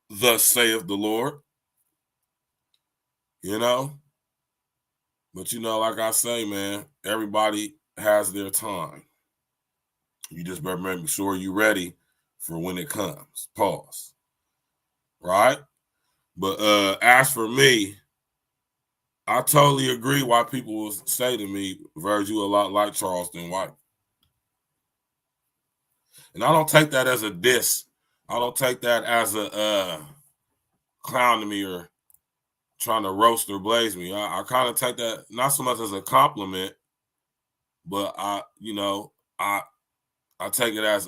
thus saith the Lord. You know? But, you know, like I say, man, everybody has their time. You just better make sure you're ready for when it comes. Pause. Right? But as for me, I totally agree why people will say to me, Verge, you a lot like Charleston White. And I don't take that as a diss. I don't take that as a clown to me or trying to roast or blaze me. I kind of take that not so much as a compliment, but I take it as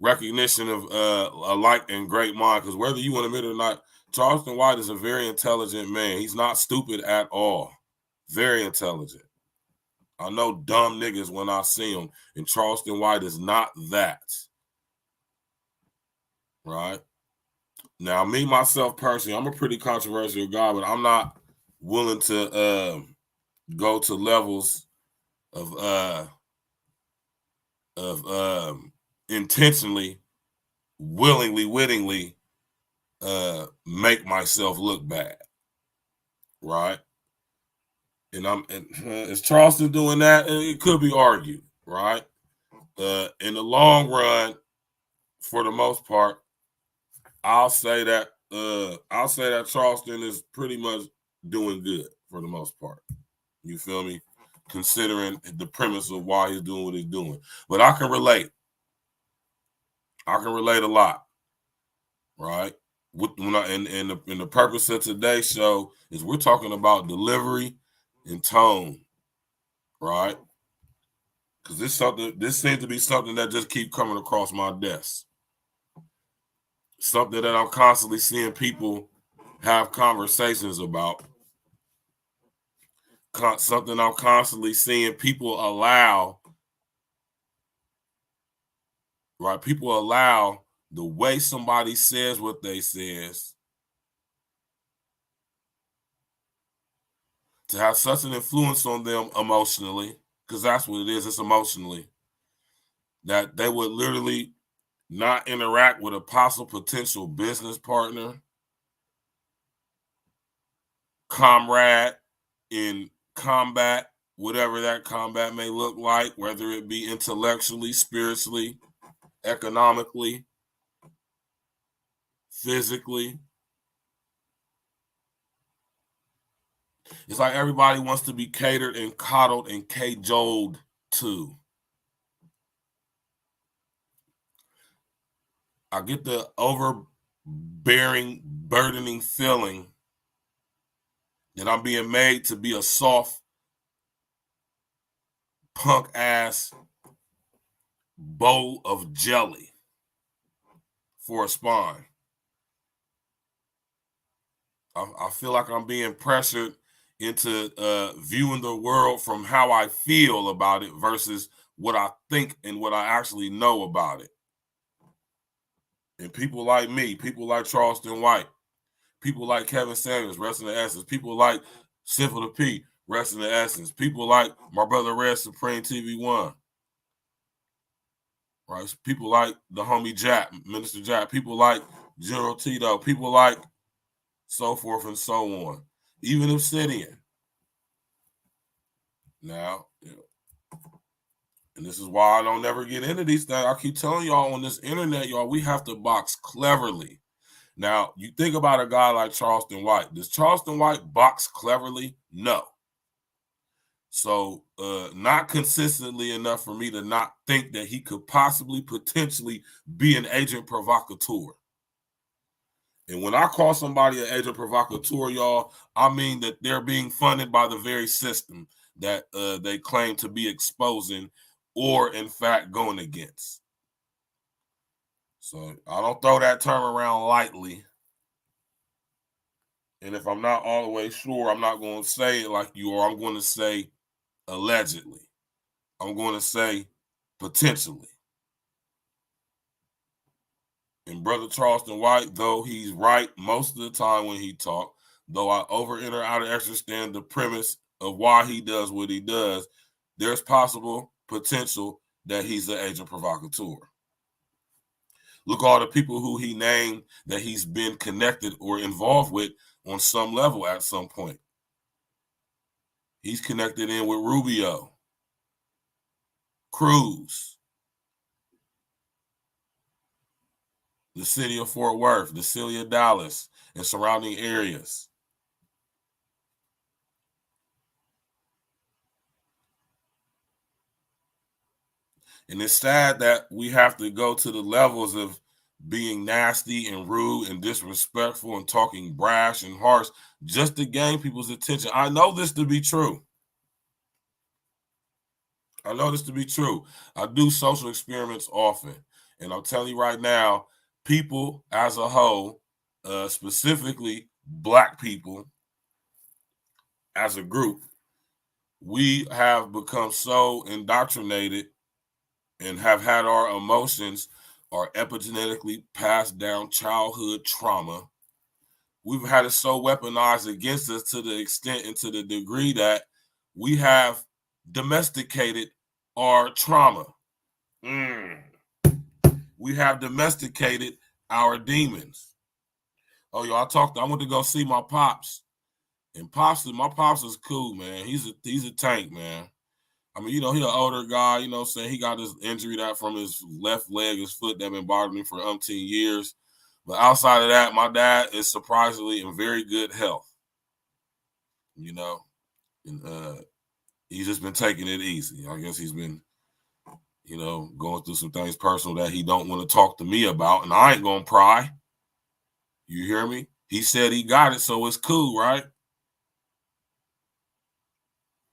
recognition of a like and great mind. Because whether you want to admit it or not, Charleston White is a very intelligent man. He's not stupid at all. Very intelligent. I know dumb niggas when I see them, and Charleston White is not that. Right? Now, me, myself, personally, I'm a pretty controversial guy, but I'm not willing to go to levels of intentionally, willingly, wittingly make myself look bad. Right? And is Charleston doing that? It could be argued, right? In the long run, for the most part, I'll say that Charleston is pretty much doing good for the most part. You feel me? Considering the premise of why he's doing what he's doing. But I can relate. I can relate a lot, right? And the purpose of today's show is we're talking about delivery and tone, right? Because this seems to be something that just keep coming across my desk. Something that I'm constantly seeing people have conversations about. Something I'm constantly seeing people allow, right? People allow the way somebody says what they says to have such an influence on them emotionally, because that's what it is, it's emotionally, that they would literally not interact with a possible potential business partner, comrade in combat, whatever that combat may look like, whether it be intellectually, spiritually, economically, physically. It's like everybody wants to be catered and coddled and cajoled to. I get the overbearing, burdening feeling that I'm being made to be a soft, punk ass bowl of jelly for a spine. I feel like I'm being pressured into viewing the world from how I feel about it versus what I think and what I actually know about it. And people like me, people like Charleston White, people like Kevin Samuels, rest in the essence, people like Simple to P, rest in the essence, people like my brother Red Supreme TV1, right? People like the homie Jack, Minister Jack, people like General Tito, people like so forth and so on. Even Obsidian. Now, and this is why I don't never get into these things. I keep telling y'all on this internet, y'all, we have to box cleverly. Now, you think about a guy like Charleston White. Does Charleston White box cleverly? No. So, not consistently enough for me to not think that he could possibly, potentially be an agent provocateur. And when I call somebody an agent provocateur, y'all, I mean that they're being funded by the very system that they claim to be exposing or, in fact, going against. So I don't throw that term around lightly. And if I'm not all the way sure, I'm not going to say it like you are. I'm going to say allegedly. I'm going to say potentially. And Brother Charleston White, though he's right most of the time when he talks, though I over-enter, out-of-understand the premise of why he does what he does, there's possible potential that he's an agent provocateur. Look at all the people who he named that he's been connected or involved with on some level at some point. He's connected in with Rubio, Cruz, the city of Fort Worth, the city of Dallas, and surrounding areas. And it's sad that we have to go to the levels of being nasty and rude and disrespectful and talking brash and harsh just to gain people's attention. I know this to be true. I know this to be true. I do social experiments often. And I'm telling you right now, people as a whole, specifically Black people as a group, we have become so indoctrinated and have had our emotions, our epigenetically passed down childhood trauma. We've had it so weaponized against us to the extent and to the degree that we have domesticated our trauma. We have domesticated our demons. Oh, yo, I went to go see my pops And my pops is cool, man. He's a tank, man. I mean, you know, he's an older guy, you know what I'm saying? He got this injury that from his left leg, his foot that been bothering me for umpteen years. But outside of that, my dad is surprisingly in very good health. You know, and he's just been taking it easy. I guess he's been, you know, going through some things personal that he don't want to talk to me about, and I ain't gonna pry. You hear me? He said he got it, so it's cool, right?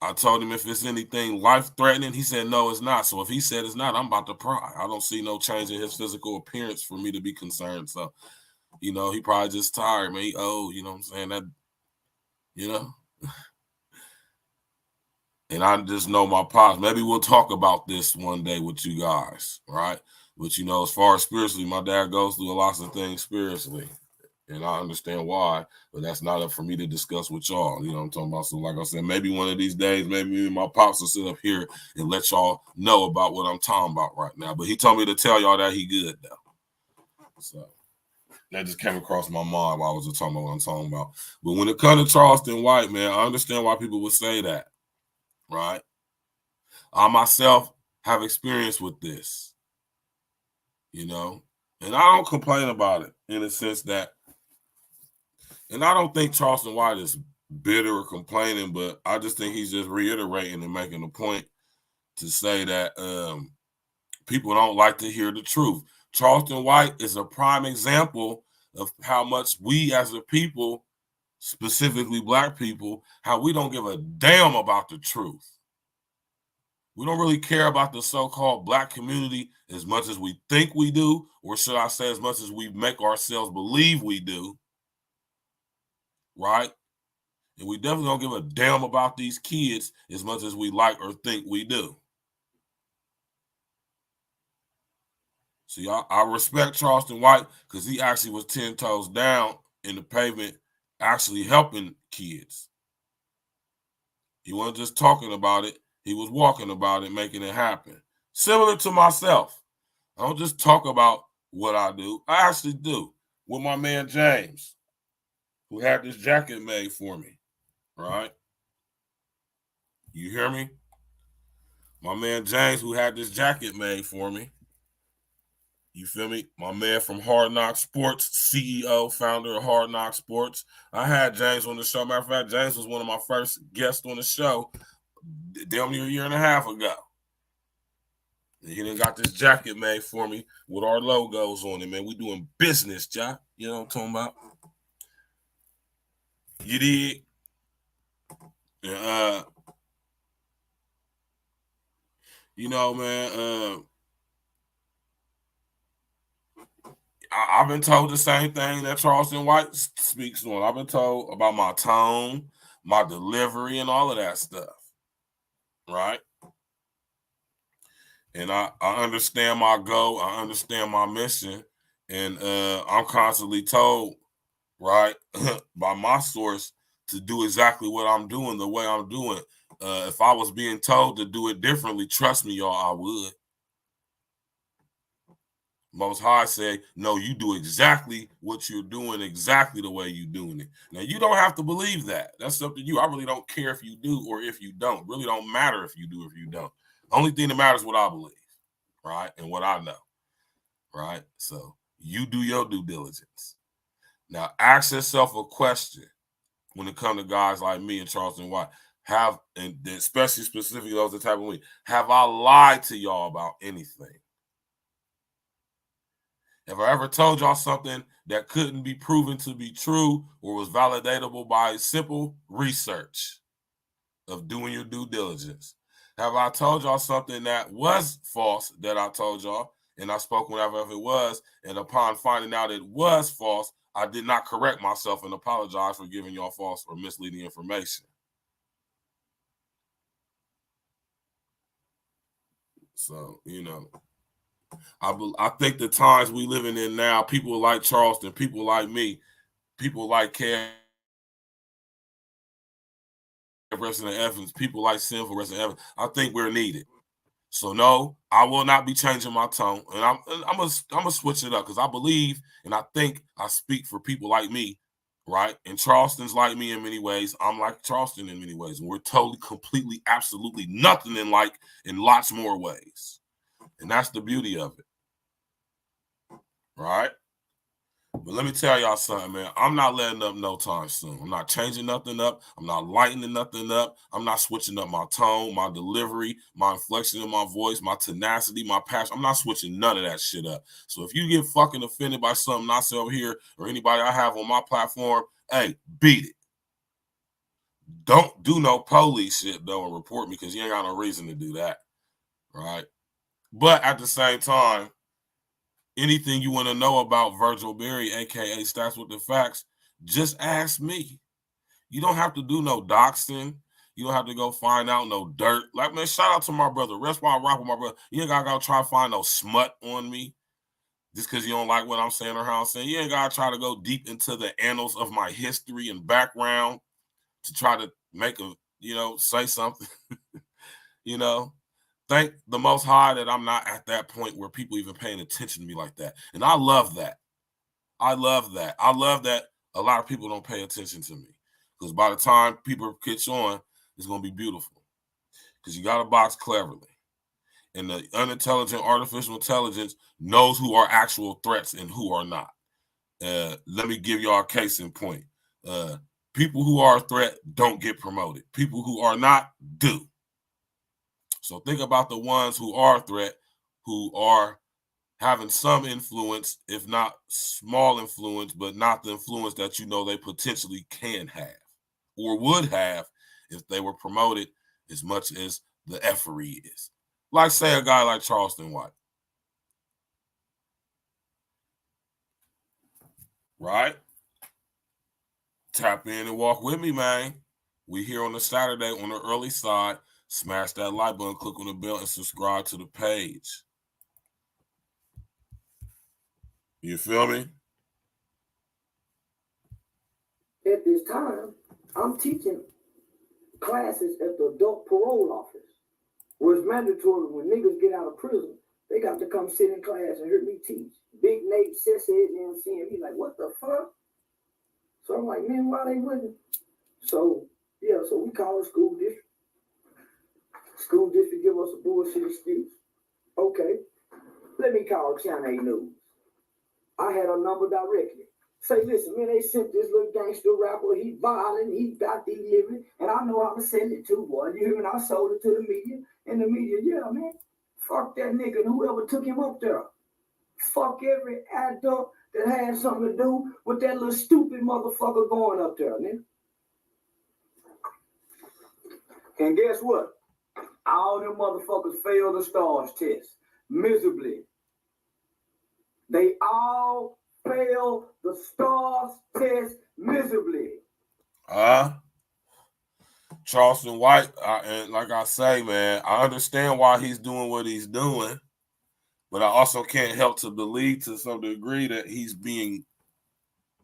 I told him if it's anything life-threatening, he said, no, it's not. So if he said it's not, I'm about to pry. I don't see no change in his physical appearance for me to be concerned. So, you know, he probably just tired, man. He old, you know what I'm saying? That, you know. And I just know my pops. Maybe we'll talk about this one day with you guys, right? But, you know, as far as spiritually, my dad goes through a lot of things spiritually. And I understand why, but that's not up for me to discuss with y'all. You know what I'm talking about? So like I said, maybe one of these days, maybe my pops will sit up here and let y'all know about what I'm talking about right now. But he told me to tell y'all that he good, though. So that just came across my mind while I was just talking about what I'm talking about. But when it comes to Charleston White, man, I understand why people would say that, right? I myself have experience with this, you know, and I don't complain about it in the sense that, and I don't think Charleston White is bitter or complaining, but I just think he's just reiterating and making a point to say that people don't like to hear the truth. Charleston White is a prime example of how much we as a people, specifically Black people, how we don't give a damn about the truth. We don't really care about the so-called Black community as much as we think we do, or should I say as much as we make ourselves believe we do. Right? And we definitely don't give a damn about these kids as much as we like or think we do. See, I respect Charleston White because he actually was 10 toes down in the pavement actually helping kids. He wasn't just talking about it. He was walking about it, making it happen. Similar to myself. I don't just talk about what I do. I actually do. With my man James, who had this jacket made for me. Right? You hear me? My man James, who had this jacket made for me. You feel me? My man from Hard Knock Sports, CEO, founder of Hard Knock Sports. I had James on the show. Matter of fact, James was one of my first guests on the show damn near a year and a half ago. And he done got this jacket made for me with our logos on it, man. We doing business, Jack. You know what I'm talking about? You did? You know, man, I've been told the same thing that Charleston White speaks on. I've been told about my tone, my delivery, and all of that stuff, right? And I understand my goal. I understand my mission. And I'm constantly told, right, by my source to do exactly what I'm doing the way I'm doing. If I was being told to do it differently, trust me, y'all, I would. Most High say, no, you do exactly what you're doing, exactly the way you're doing it. Now, you don't have to believe that. That's up to you. I really don't care if you do or if you don't. Really don't matter if you do or if you don't. The only thing that matters is what I believe, right, and what I know, right? So you do your due diligence. Now, ask yourself a question when it comes to guys like me and Charleston White. And especially specifically those that type of me, have I lied to y'all about anything? Have I ever told y'all something that couldn't be proven to be true or was validatable by simple research of doing your due diligence? Have I told y'all something that was false that I told y'all and I spoke whenever it was, and upon finding out it was false, I did not correct myself and apologize for giving y'all false or misleading information? So, you know, I think the times we living in now, people like Charleston, people like me, people like Resident Evans, people like Sinful Resident Evans, I think we're needed. So no, I will not be changing my tone, and I'm gonna switch it up because I believe and I think I speak for people like me, right? And Charleston's like me in many ways. I'm like Charleston in many ways. And we're totally, completely, absolutely nothing in like in lots more ways. And that's the beauty of it, right? But let me tell y'all something, man. I'm not letting up no time soon. I'm not changing nothing up. I'm not lightening nothing up. I'm not switching up my tone, my delivery, my inflection in my voice, my tenacity, my passion. I'm not switching none of that shit up. So if you get fucking offended by something I say over here or anybody I have on my platform, hey, beat it. Don't do no police shit, though, and report me because you ain't got no reason to do that, right? But at the same time, anything you want to know about Virgil Berry, a.k.a. Stats with the Facts, just ask me. You don't have to do no doxing. You don't have to go find out no dirt. Like, man, shout out to my brother. Rest while I rock with my brother. You ain't got to go try to find no smut on me just because you don't like what I'm saying or how I'm saying. You ain't got to try to go deep into the annals of my history and background to try to make a, say something, Thank the Most High that I'm not at that point where people even paying attention to me like that. And I love that. I love that. I love that a lot of people don't pay attention to me. Because by the time people catch on, it's going to be beautiful. Because you got to box cleverly. And the unintelligent artificial intelligence knows who are actual threats and who are not. Let me give y'all a case in point. People who are a threat don't get promoted. People who are not do. So think about the ones who are a threat, who are having some influence, if not small influence, but not the influence that they potentially can have or would have if they were promoted as much as the effery is. Like, say, a guy like Charleston White. Right? Tap in and walk with me, man. We here on the Saturday on the early side. Smash that like button, click on the bell, and subscribe to the page. You feel me? At this time, I'm teaching classes at the adult parole office, where it's mandatory when niggas get out of prison, they got to come sit in class and hear me teach. Big Nate says it, and I'm seeing me like, what the fuck? So I'm like, man, why they wouldn't? So, yeah, so we call the school district. School district give us a bullshit excuse. Okay, let me call Channel 8 News. I had a number directly. Say, listen, man, they sent this little gangster rapper. He violent, he got delivery, and I know how to send it to, boy. You hear me? I sold it to the media, and the media, yeah, man, fuck that nigga and whoever took him up there. Fuck every adult that had something to do with that little stupid motherfucker going up there, nigga. And guess what? All them motherfuckers failed the STARS test miserably. They all failed the STARS test miserably. Charleston White, and like I say, man, I understand why he's doing what he's doing, but I also can't help to believe to some degree that he's being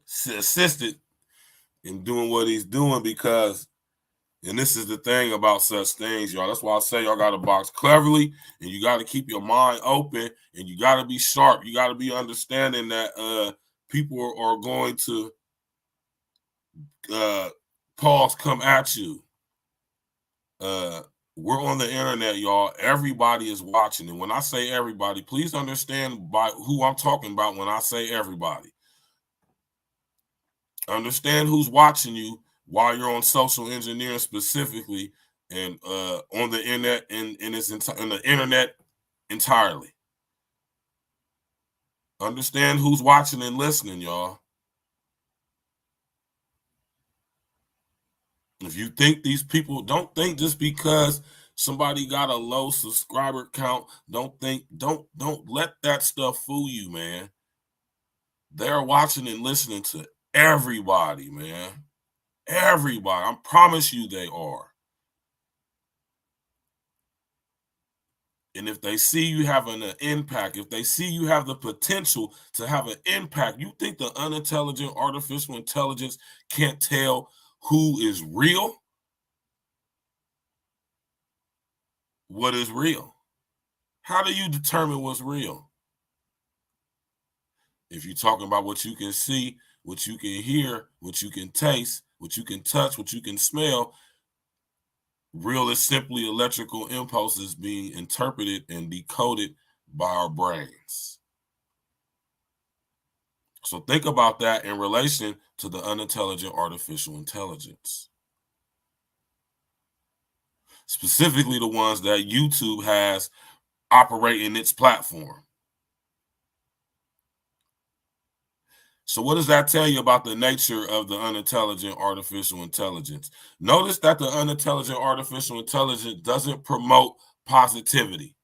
assisted in doing what he's doing because, and this is the thing about such things, y'all. That's why I say y'all got to box cleverly, and you got to keep your mind open, and you got to be sharp. You got to be understanding that people are going to come at you. We're on the internet, y'all. Everybody is watching. And when I say everybody, please understand by who I'm talking about when I say everybody. Understand who's watching you while you're on social engineering specifically and on the internet and in the internet entirely. Understand who's watching and listening, y'all. If you think these people, don't think just because somebody got a low subscriber count, don't let that stuff fool you, man. They're watching and listening to everybody, man. Everybody. I promise you they are. And if they see you having an impact, if they see you have the potential to have an impact, you think the unintelligent artificial intelligence can't tell who is real? What is real? How do you determine what's real? If you're talking about what you can see, what you can hear, what you can taste, what you can touch, what you can smell. Real is simply electrical impulses being interpreted and decoded by our brains. So think about that in relation to the unintelligent artificial intelligence. Specifically the ones that YouTube has operating its platform. So what does that tell you about the nature of the unintelligent artificial intelligence? Notice that the unintelligent artificial intelligence doesn't promote positivity.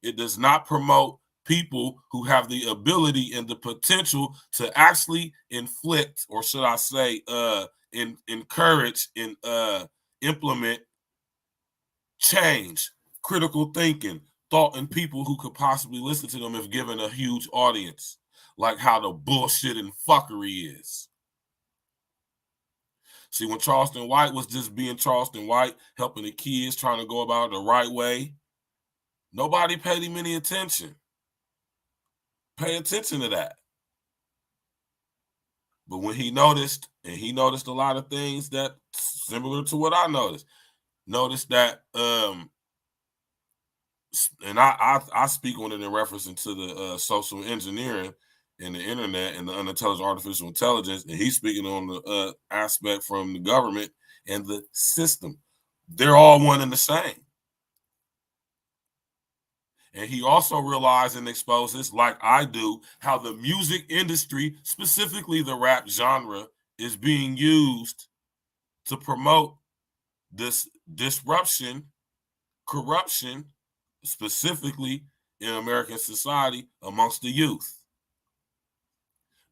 It does not promote people who have the ability and the potential to actually inflict, or should I say, encourage and implement change, critical thinking, thought in people who could possibly listen to them if given a huge audience. Like how the bullshit and fuckery is. See, when Charleston White was just being Charleston White, helping the kids, trying to go about it the right way, nobody paid him any attention. Pay attention to that. But when he noticed, and he noticed a lot of things that similar to what I noticed that, and I speak on it in reference to the social engineering and the internet and the unintelligent artificial intelligence, and he's speaking on the aspect from the government and the system. They're all one and the same. And he also realized and exposes, like I do, how the music industry, specifically the rap genre, is being used to promote this disruption, corruption, specifically in American society amongst the youth.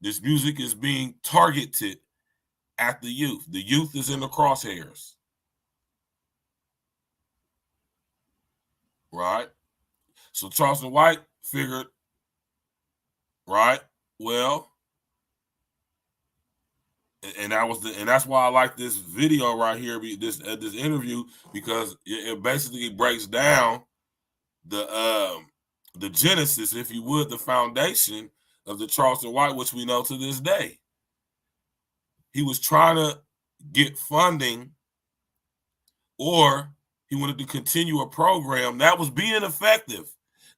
This music is being targeted at the youth. The youth is in the crosshairs. Right? So Charleston White figured, right? Well, and that's why I like this video right here, this interview, because it basically breaks down the genesis, if you would, the foundation of the Charleston White, which we know to this day. He was trying to get funding, or he wanted to continue a program that was being effective,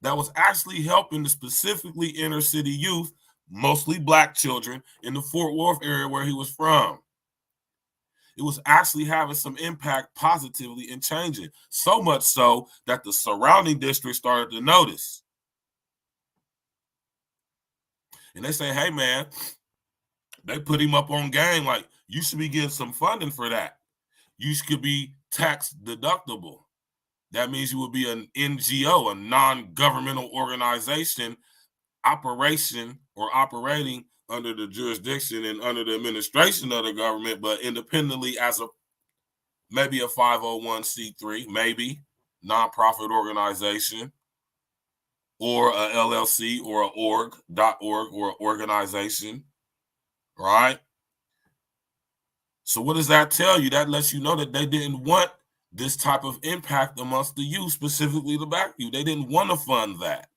that was actually helping the specifically inner city youth, mostly black children in the Fort Worth area where he was from. It was actually having some impact positively and changing, so much so that the surrounding districts started to notice. And they say, hey, man, they put him up on game, like, you should be getting some funding for that. You should be tax deductible. That means you would be an NGO, a non-governmental organization, operation or operating under the jurisdiction and under the administration of the government, but independently as maybe a 501c3, maybe nonprofit organization, or a LLC, or a org or organization, right? So what does that tell you? That lets you know that they didn't want this type of impact amongst the youth, specifically the black youth. They didn't want to fund that.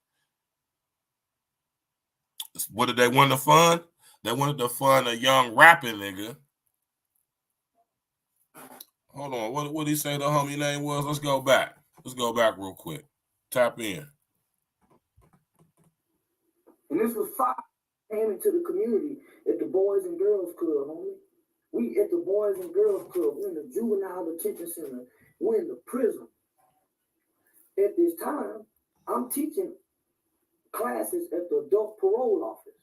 What did they want to fund? They wanted to fund a young rapping nigga. Hold on, what did he say the homie name was? Let's go back real quick. Tap in. And this was five came into the community at the Boys and Girls Club, homie. We at the Boys and Girls Club. We're in the juvenile detention center. We're in the prison. At this time, I'm teaching classes at the adult parole office,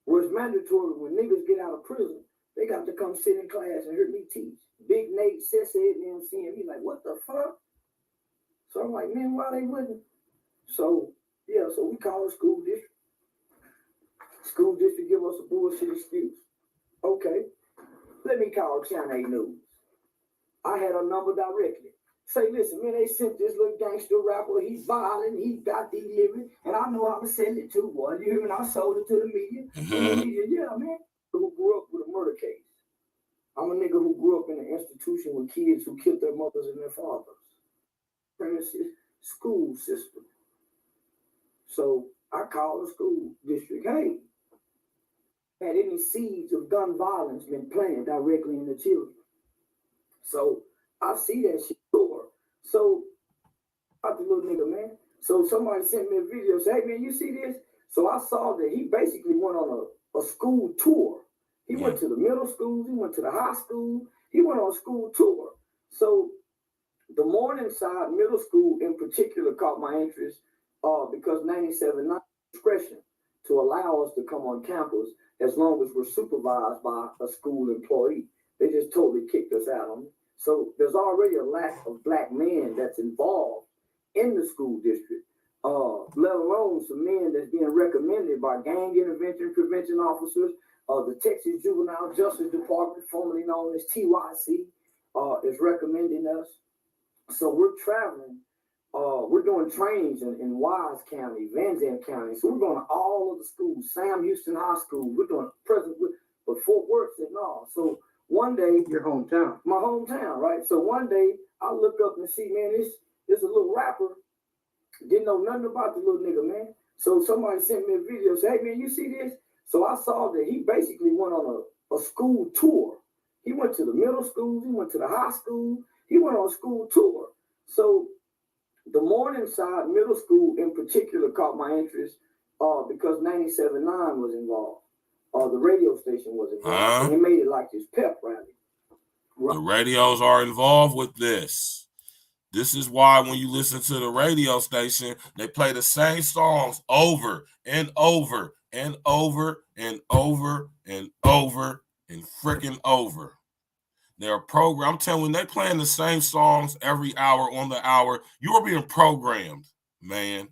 where it's mandatory when niggas get out of prison, they got to come sit in class and hear me teach. Big Nate said MC, and he's like, what the fuck? So I'm like, man, why they wouldn't? So, yeah, so we call the school district. School district give us a bullshit excuse. Okay, let me call Channel 8 News. I had a number directly. Say, listen, man, they sent this little gangster rapper. He's violent. He got delivered. And I know how to send it to, boy. You hear me? I sold it to the media. And the media, yeah, man. Who grew up with a murder case. I'm a nigga who grew up in an institution with kids who killed their mothers and their fathers. Premises, school system. So I called the school district. Hey, had any seeds of gun violence been planted directly in the children. So I see that shit sure. So out the little nigga, man. So somebody sent me a video, say, hey man, you see this? So I saw that he basically went on a school tour. He went to the middle schools, he went to the high school, he went on a school tour. So the Morningside Middle School in particular caught my interest because 97.9 discretion to allow us to come on campus as long as we're supervised by a school employee. They just totally kicked us out on it. So there's already a lack of black men that's involved in the school district, let alone some men that's being recommended by gang intervention prevention officers. The Texas Juvenile Justice Department, formerly known as TYC, is recommending us. So we're traveling, we're doing trainings in Wise County, Van Zandt County. So we're going to all of the schools, Sam Houston High School. We're doing present with, but Fort Worth and all. So one day, your hometown, my hometown, right? So one day I look up and see, man, this a little rapper. Didn't know nothing about the little nigga, man. So somebody sent me a video, say, hey man, you see this? So I saw that he basically went on a school tour. He went to the middle schools, he went to the high school, he went on a school tour. So the Morningside Middle School in particular caught my interest because 97.9 was involved. The radio station was involved. And they made it like this pep rally. The radios are involved with this. This is why when you listen to the radio station, they play the same songs over and over and over and over and over and freaking over. They're programmed. I'm telling you, they playing the same songs every hour on the hour. You are being programmed, man.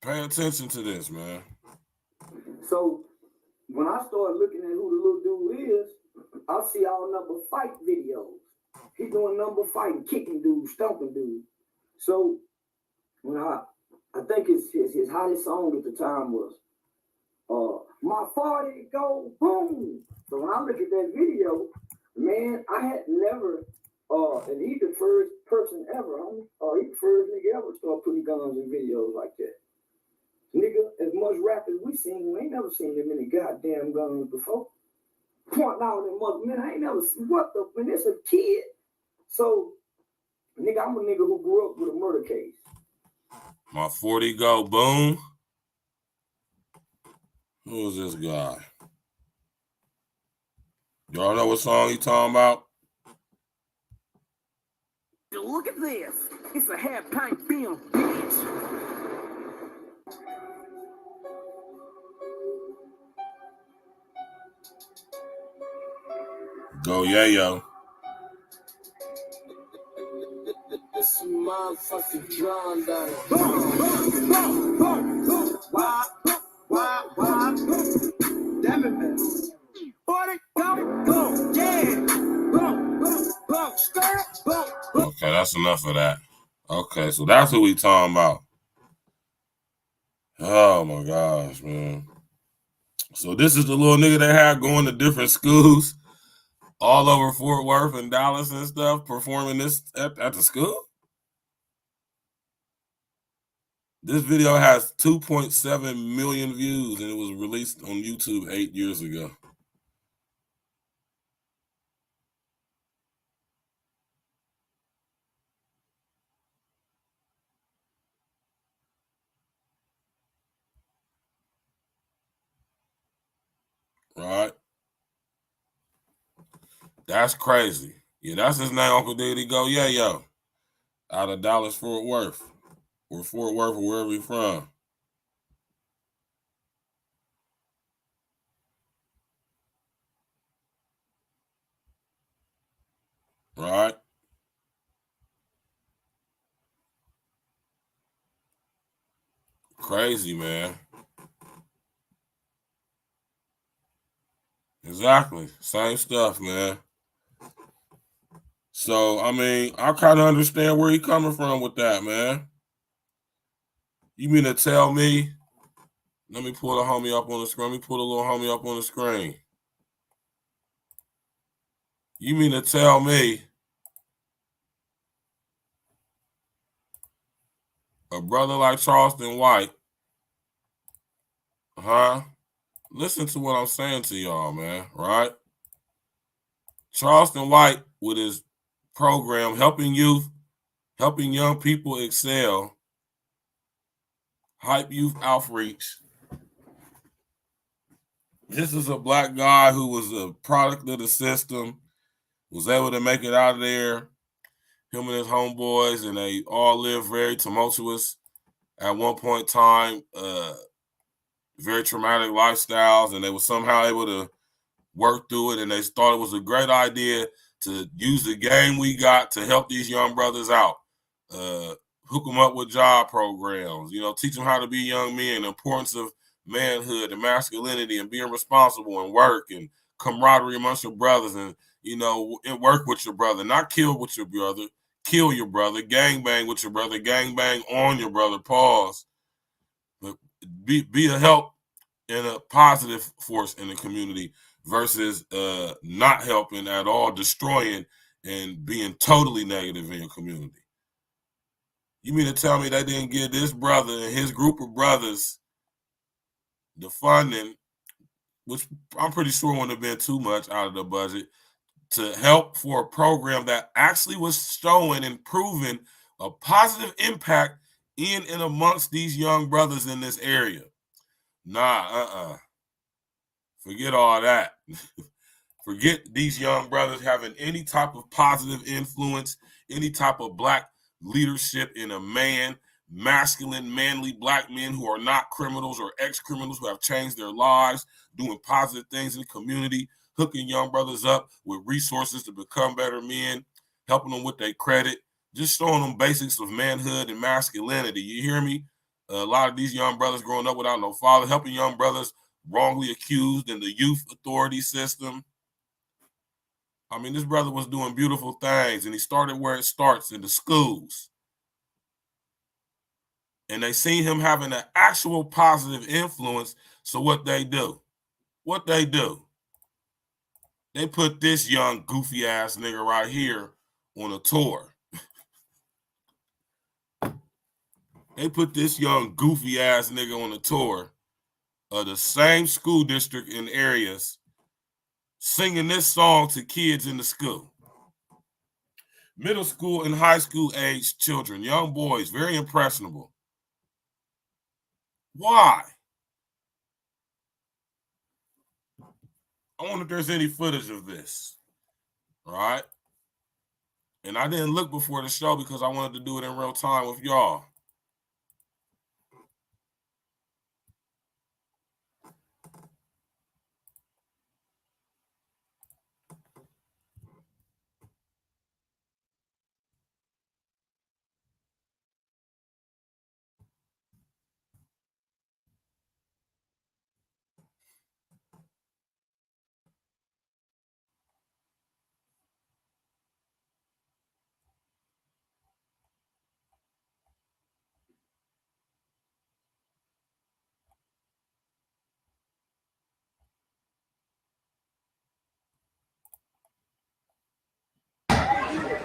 Pay attention to this, man. So when I started looking at who the little dude is, I see all number fight videos. He doing number fighting, kicking dudes, stomping dudes. So when I think his hottest song at the time was My 40 Go Boom. So when I look at that video, man, I had never, and he's the first person ever, he the first nigga ever start putting guns in videos like that. Nigga, as much rap as we seen, we ain't never seen that many goddamn guns before. Pointing out them mother, man, I ain't never seen, what the, man, it's a kid. So, nigga, I'm a nigga who grew up with a murder case. My 40 Go Boom. Who is this guy? Y'all know what song he talking about? Look at this. It's a half pint film, bitch. Go Yayo. This motherfucking John down. Why? Damn it, man. 40, go, yeah. Okay, that's enough of that. Okay, so that's who we talking about. Oh my gosh, man. So this is the little nigga they had going to different schools all over Fort Worth and Dallas and stuff, performing this at the school. This video has 2.7 million views, and it was released on YouTube 8 years ago. Right? That's crazy. Yeah, that's his name, Uncle Diddy Go Yayo, out of Dallas, Fort Worth, or Fort Worth, or wherever he's from. Right? Crazy, man. Exactly. Same stuff, man. So, I mean, I kind of understand where he coming from with that, man. You mean to tell me? Let me pull the homie up on the screen. Let me pull the little homie up on the screen. You mean to tell me A brother like Charleston White, listen to what I'm saying to y'all, man, right? Charleston White, with his program helping youth, helping young people excel, hype youth outreach. This is a black guy who was a product of the system, was able to make it out of there, him and his homeboys, and they all lived very tumultuous at one point in time, very traumatic lifestyles, and they were somehow able to work through it, and they thought it was a great idea to use the game we got to help these young brothers out, hook them up with job programs, teach them how to be young men, the importance of manhood and masculinity and being responsible and work and camaraderie amongst your brothers, and work with your brother, not kill with your brother, kill your brother, gang bang with your brother, gang bang on your brother, pause. But be a help and a positive force in the community versus not helping at all, destroying and being totally negative in your community. You mean to tell me they didn't give this brother and his group of brothers the funding, which I'm pretty sure wouldn't have been too much out of the budget, to help for a program that actually was showing and proving a positive impact in and amongst these young brothers in this area? Nah, forget all that. Forget these young brothers having any type of positive influence, any type of black leadership in a masculine, manly black men who are not criminals or ex-criminals who have changed their lives, doing positive things in the community, hooking young brothers up with resources to become better men, helping them with their credit, just showing them basics of manhood and masculinity. You hear me? A lot of these young brothers growing up without no father, helping young brothers wrongly accused in the youth authority system. I mean, this brother was doing beautiful things, and he started where it starts, in the schools. And they seen him having an actual positive influence. So what they do? They put this young goofy ass nigga right here on a tour. They put this young goofy ass nigga on a tour of the same school district in areas, singing this song to kids in the school. Middle school and high school age children, young boys, very impressionable. Why? I wonder if there's any footage of this, right? And I didn't look before the show because I wanted to do it in real time with y'all.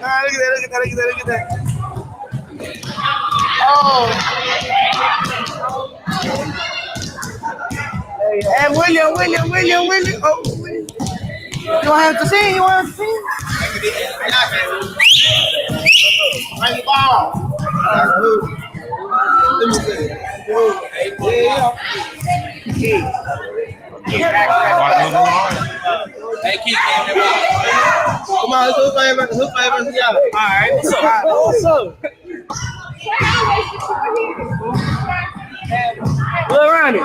Look at that. Oh. Hey, William. Oh, William. You want to see? Bring the ball. Let me see. Hey, keep getting it. Come on, who's favorite? All right, what's up? Go around it.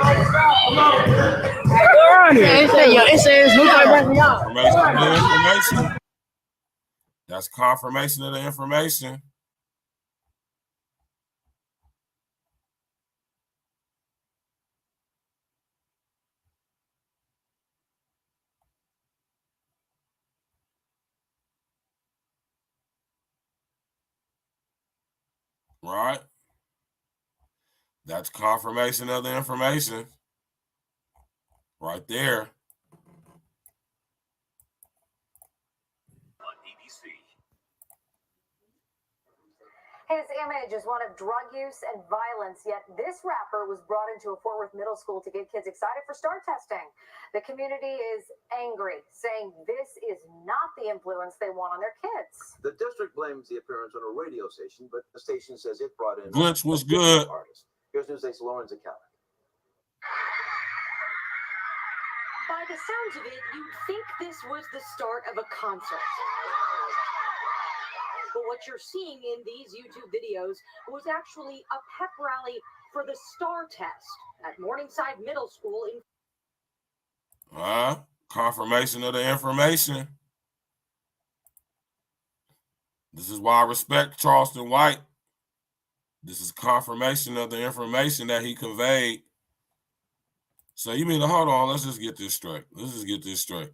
It says who's favorite? Information. That's confirmation of the information. Right? That's confirmation of the information. Right there. His image is one of drug use and violence, yet this rapper was brought into a Fort Worth middle school to get kids excited for STAR testing. The community is angry, saying this is not the influence they want on their kids. The district blames the appearance on a radio station, but the station says it brought in Glitch was good. artist. Here's Newsday's Lauren Zakalik. By the sounds of it, you'd think this was the start of a concert. But what you're seeing in these YouTube videos was actually a pep rally for the STAR test at Morningside Middle School in confirmation of the information. This is why I respect Charleston White. This is confirmation of the information that he conveyed. So you mean, hold on, let's just get this straight. Let's just get this straight.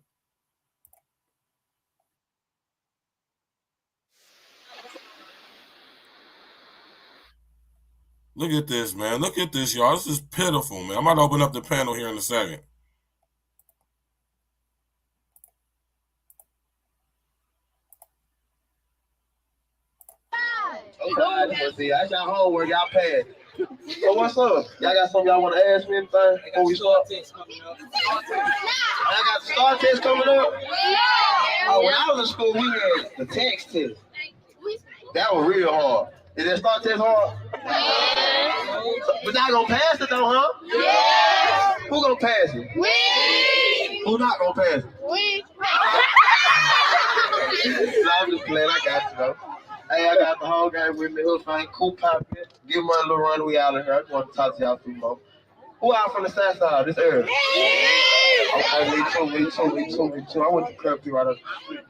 Look at this, man. Look at this, y'all. This is pitiful, man. I'm about to open up the panel here in a second. See, that's y'all homework. Y'all passed. So what's up? Y'all got something y'all want to ask me? Anything before we start? I got the STAR test coming up. Oh, when I was in school, we had the text test. That was real hard. Is that STAR test hard? But y'all gonna pass it though, huh? Yeah. Who gonna pass it? We. Who not gonna pass it? We. No, I'm just playing. I got you though. Hey, I got the whole game with me. Who's fine? Cool pop. Give me a little run. We out of here. I just want to talk to y'all some more. Who out from the south side? This early. Okay, me too. I went to Kirby right up.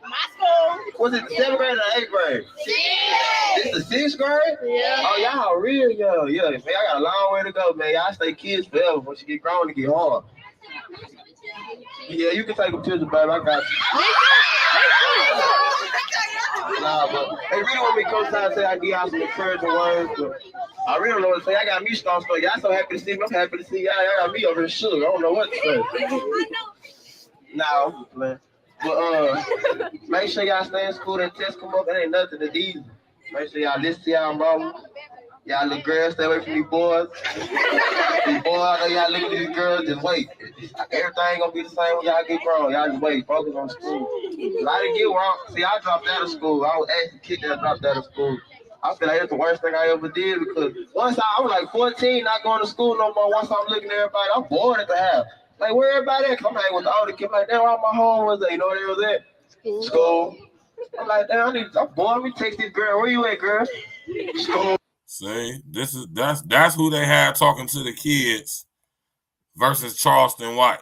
My school. Was it the 7th grade or the 8th grade? 6th. This the 6th grade? Yeah. Oh, y'all real young. Yeah, man, I got a long way to go, man. Y'all stay kids forever. Once you get grown, it get hard. Yeah, you can take them pictures, baby. I got you. Nah, but they really want me to come outside and say I give y'all some encouraging words, but I really don't know what to say. I got me started. Y'all so happy to see me. I'm happy to see y'all. Y'all got me over here shook. I don't know what to say. Nah, I'm just playing. But make sure y'all stay in school. That test come up. It ain't nothing to these. Make sure y'all listen to y'all mama. Y'all little girls, stay away from these boys. These boys, I know y'all look at these girls, just wait. Everything gonna be the same when y'all get grown. Y'all just wait, focus on school. I didn't get wrong. See, I dropped out of school. I was actually kicked that dropped out of school. I feel like that's the worst thing I ever did because once I was like 14, not going to school no more. Once I'm looking at everybody, I'm bored at the house. Like, where everybody at? I'm hanging with the older kids. Like, damn, all my home was at. You know where they was at? School. I'm like, damn, I'm bored. Let me text this girl. Where you at, girl? School. See, that's who they had talking to the kids versus Charleston White,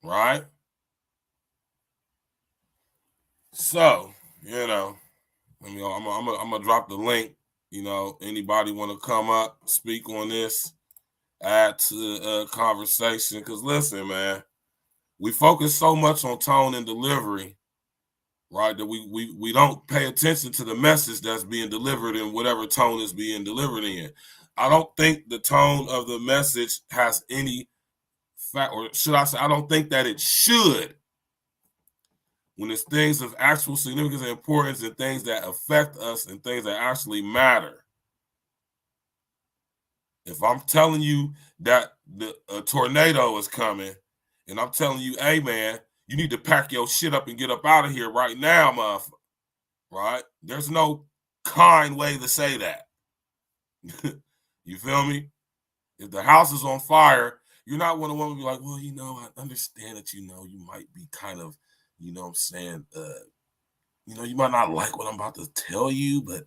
right? So, you know, I'm gonna drop the link. You know, anybody want to come up, speak on this, add to the conversation? Because listen, man, we focus so much on tone and delivery, right, that we don't pay attention to the message that's being delivered in whatever tone is being delivered in. I don't think the tone of the message has any fact, or should I say, I don't think that it should. When it's things of actual significance and importance and things that affect us and things that actually matter. If I'm telling you that a tornado is coming and I'm telling you, hey, man, you need to pack your shit up and get up out of here right now, motherfucker. Right? There's no kind way to say that. You feel me? If the house is on fire, you're not one of them to be like, well, you know, I understand that, you know, you might be kind of, you know what I'm saying, you know, you might not like what I'm about to tell you, but,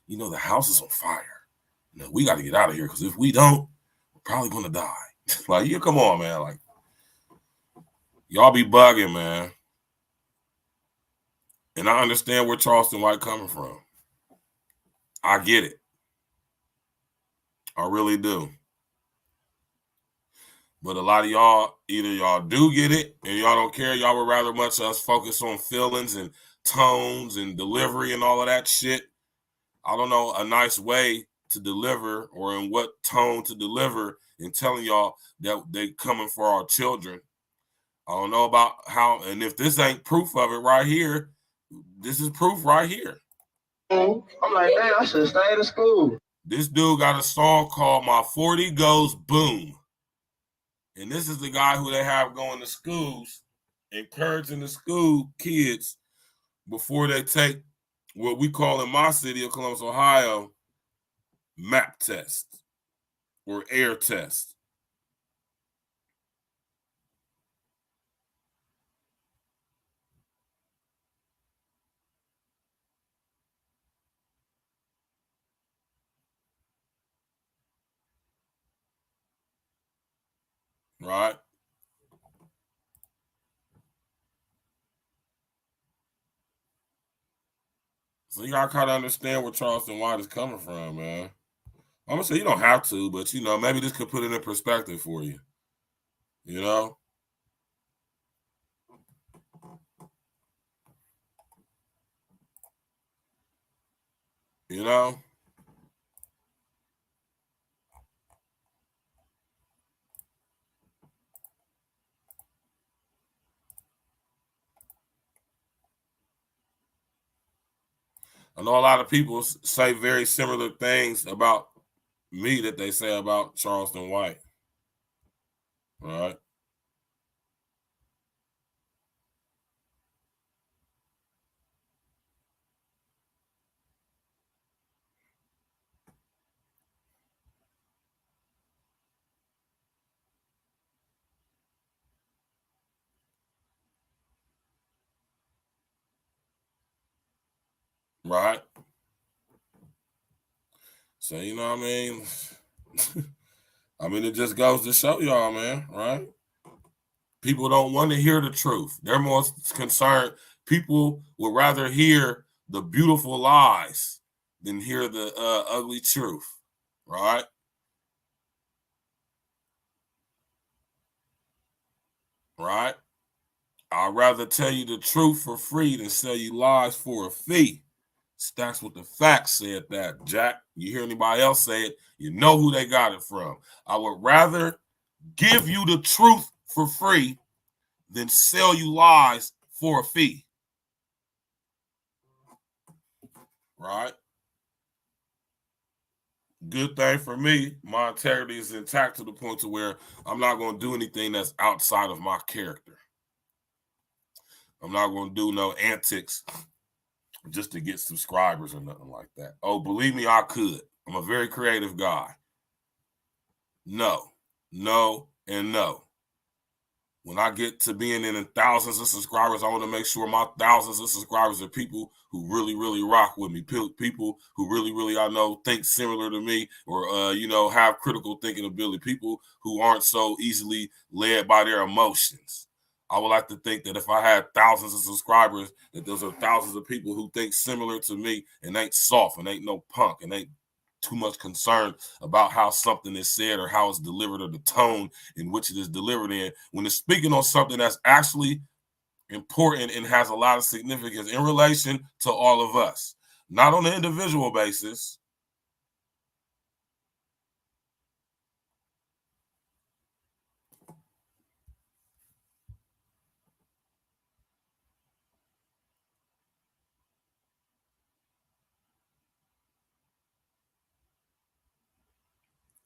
you know, the house is on fire. You know, we got to get out of here because if we don't, we're probably going to die. Like, you come on, man. Like, y'all be bugging, man. And I understand where Charleston White coming from. I get it. I really do. But a lot of y'all, either y'all do get it and y'all don't care. Y'all would rather much us focus on feelings and tones and delivery and all of that shit. I don't know a nice way to deliver or in what tone to deliver and telling y'all that they coming for our children. I don't know about how, and if this ain't proof of it right here, this is proof right here. I'm like, damn, I should have stayed in school. This dude got a song called My 40 Goes Boom. And this is the guy who they have going to schools, encouraging the school kids before they take what we call in my city of Columbus, Ohio, map test or air test. Right? So you gotta kind of understand where Charleston White is coming from, man. I'm gonna say you don't have to, but you know, maybe this could put it in perspective for you. You know? You know? I know a lot of people say very similar things about me that they say about Charleston White. All right. Right. So, you know what I mean? I mean, it just goes to show y'all, man, right? People don't want to hear the truth. They're more concerned. People would rather hear the beautiful lies than hear the ugly truth, right? Right? I'd rather tell you the truth for free than sell you lies for a fee. Stacks with the facts said that, Jack. You hear anybody else say it, you know who they got it from. I would rather give you the truth for free than sell you lies for a fee. Right? Good thing for me, my integrity is intact to the point to where I'm not going to do anything that's outside of my character. I'm not going to do no antics just to get subscribers or nothing like that. Oh, believe me, I could. I'm a very creative guy. No, and no. When I get to being in thousands of subscribers, I want to make sure my thousands of subscribers are people who really, really rock with me. People who really, really, I know, think similar to me or, you know, have critical thinking ability. People who aren't so easily led by their emotions. I would like to think that if I had thousands of subscribers, that those are thousands of people who think similar to me and ain't soft and ain't no punk and ain't too much concern about how something is said or how it's delivered or the tone in which it is delivered in. When it's speaking on something that's actually important and has a lot of significance in relation to all of us, not on an individual basis.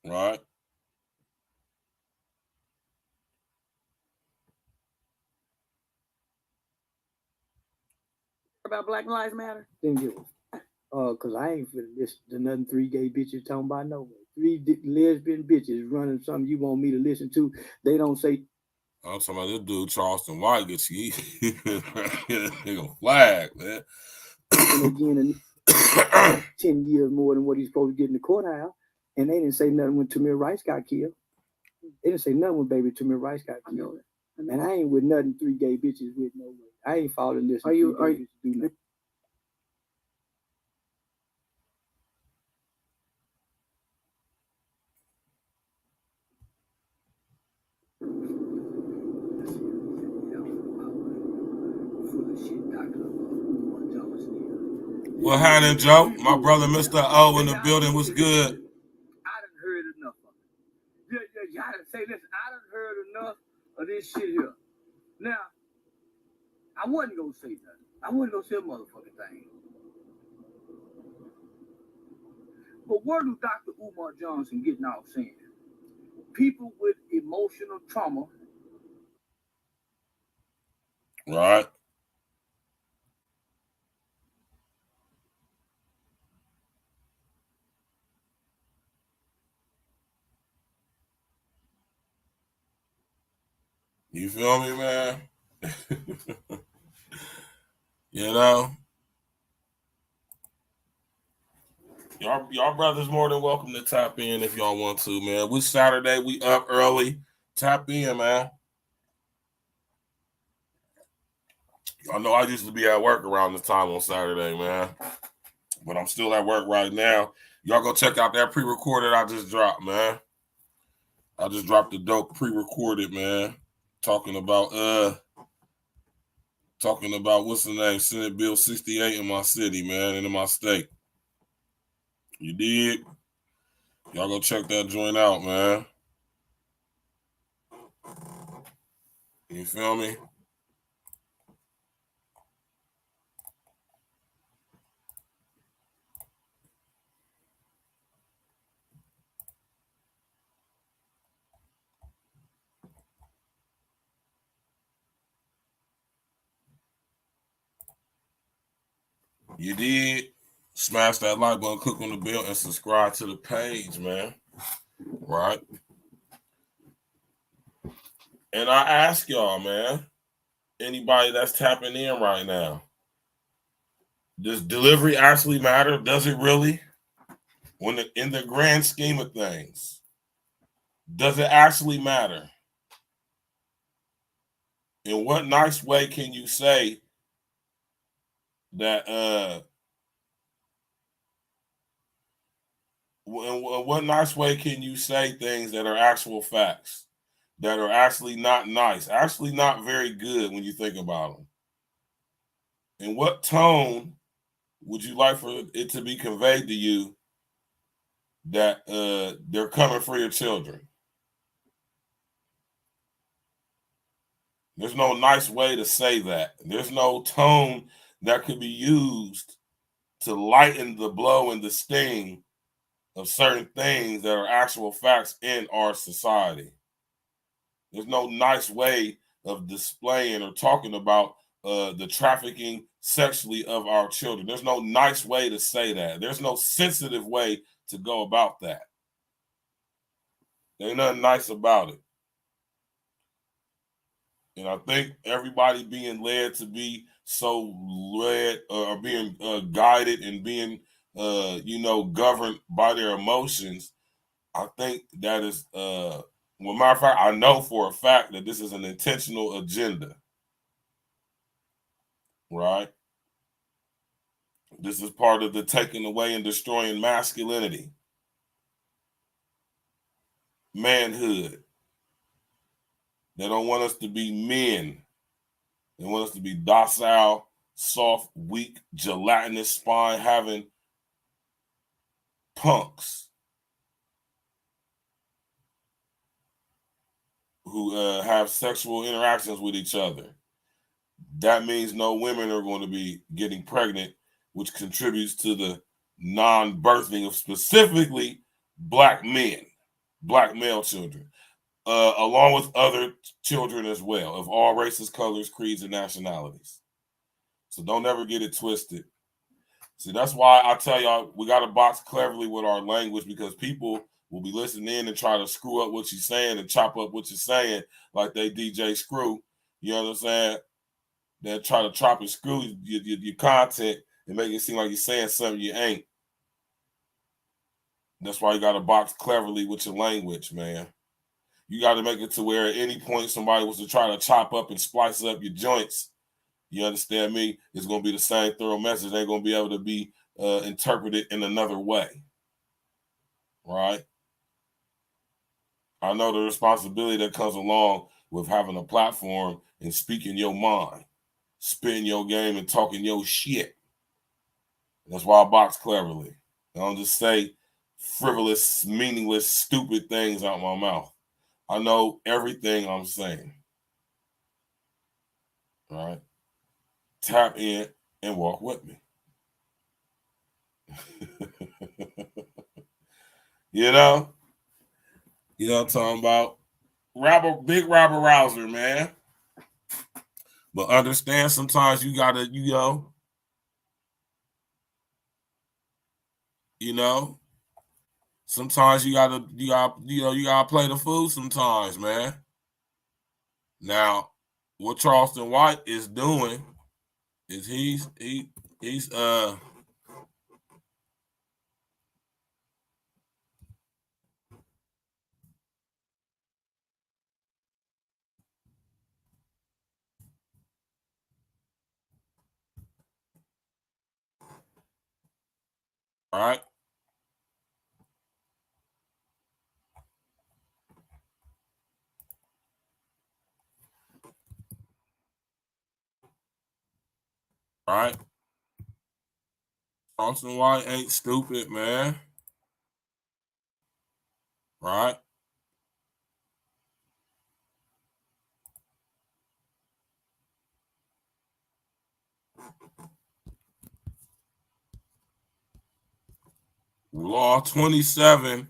Right. About Black Lives Matter? Then give cause I ain't finna listen to nothing 3 gay bitches talking about no way. 3 lesbian bitches running something you want me to listen to. They don't say. I'm talking about this dude Charleston White gets you nigga flag, man. And again, 10 years more than what he's supposed to get in the courthouse. And they didn't say nothing when Tamir Rice got killed. They didn't say nothing when baby Tamir Rice got killed. And I ain't with nothing 3 gay bitches with no way. I ain't following this. Are you do nothing. Well, howdy, Joe. My brother, Mr. O, in the building. Was good? I done heard enough of it. Yeah, I done say, listen, I done heard enough of this shit here. Now, I wasn't gonna say nothing. I wasn't gonna say a motherfucking thing. But what do Dr. Umar Johnson getting out saying? People with emotional trauma. Right. You feel me, man? You know? Y'all brothers more than welcome to tap in if y'all want to, man. We Saturday, we up early. Tap in, man. Y'all know I used to be at work around this time on Saturday, man. But I'm still at work right now. Y'all go check out that pre-recorded I just dropped, man. I just dropped the dope pre-recorded, man. Talking about what's the name? Senate Bill 68 in my city, man, and in my state. You did? Y'all go check that joint out, man. You feel me? You did? Smash that like button, click on the bell, and subscribe to the page, man. Right? And I ask y'all, man, anybody that's tapping in right now, does delivery actually matter? Does it really? In the grand scheme of things, does it actually matter? In what nice way can you say that in what nice way can you say things that are actual facts, that are actually not nice, actually not very good when you think about them? In what tone would you like for it to be conveyed to you that they're coming for your children? There's no nice way to say that. There's no tone that could be used to lighten the blow and the sting of certain things that are actual facts in our society. There's no nice way of displaying or talking about the trafficking sexually of our children. There's no nice way to say that. There's no sensitive way to go about that. There's nothing nice about it. And I think everybody being led to be so led or being guided and being, governed by their emotions, I think that is, well, matter of fact, I know for a fact that this is an intentional agenda, right? This is part of the taking away and destroying masculinity, manhood. They don't want us to be men. They want us to be docile, soft, weak, gelatinous spine having punks who have sexual interactions with each other. That means no women are going to be getting pregnant, which contributes to the non-birthing of specifically black men, black male children, along with other children as well, of all races, colors, creeds, and nationalities. So don't ever get it twisted. See, that's why I tell y'all we got to box cleverly with our language, because people will be listening in and try to screw up what you're saying and chop up what you're saying like they DJ Screw. You know what I'm saying? They'll try to chop and screw your content and make it seem like you're saying something you ain't. That's why you got to box cleverly with your language, man. You got to make it to where at any point somebody was to try to chop up and splice up your joints, you understand me? It's going to be the same thorough message. They're going to be able to be interpreted in another way, right? I know the responsibility that comes along with having a platform and speaking your mind, spitting your game and talking your shit. That's why I box cleverly. I don't just say frivolous, meaningless, stupid things out my mouth. I know everything I'm saying, right? Tap in and walk with me. You know? You know what I'm talking about? Big Rabble Rouser, man. But understand sometimes you gotta, you know, sometimes you gotta play the fool sometimes, man. Now, what Charleston White is doing is he's all right. All right. Charleston White ain't stupid, man. Right? Law 27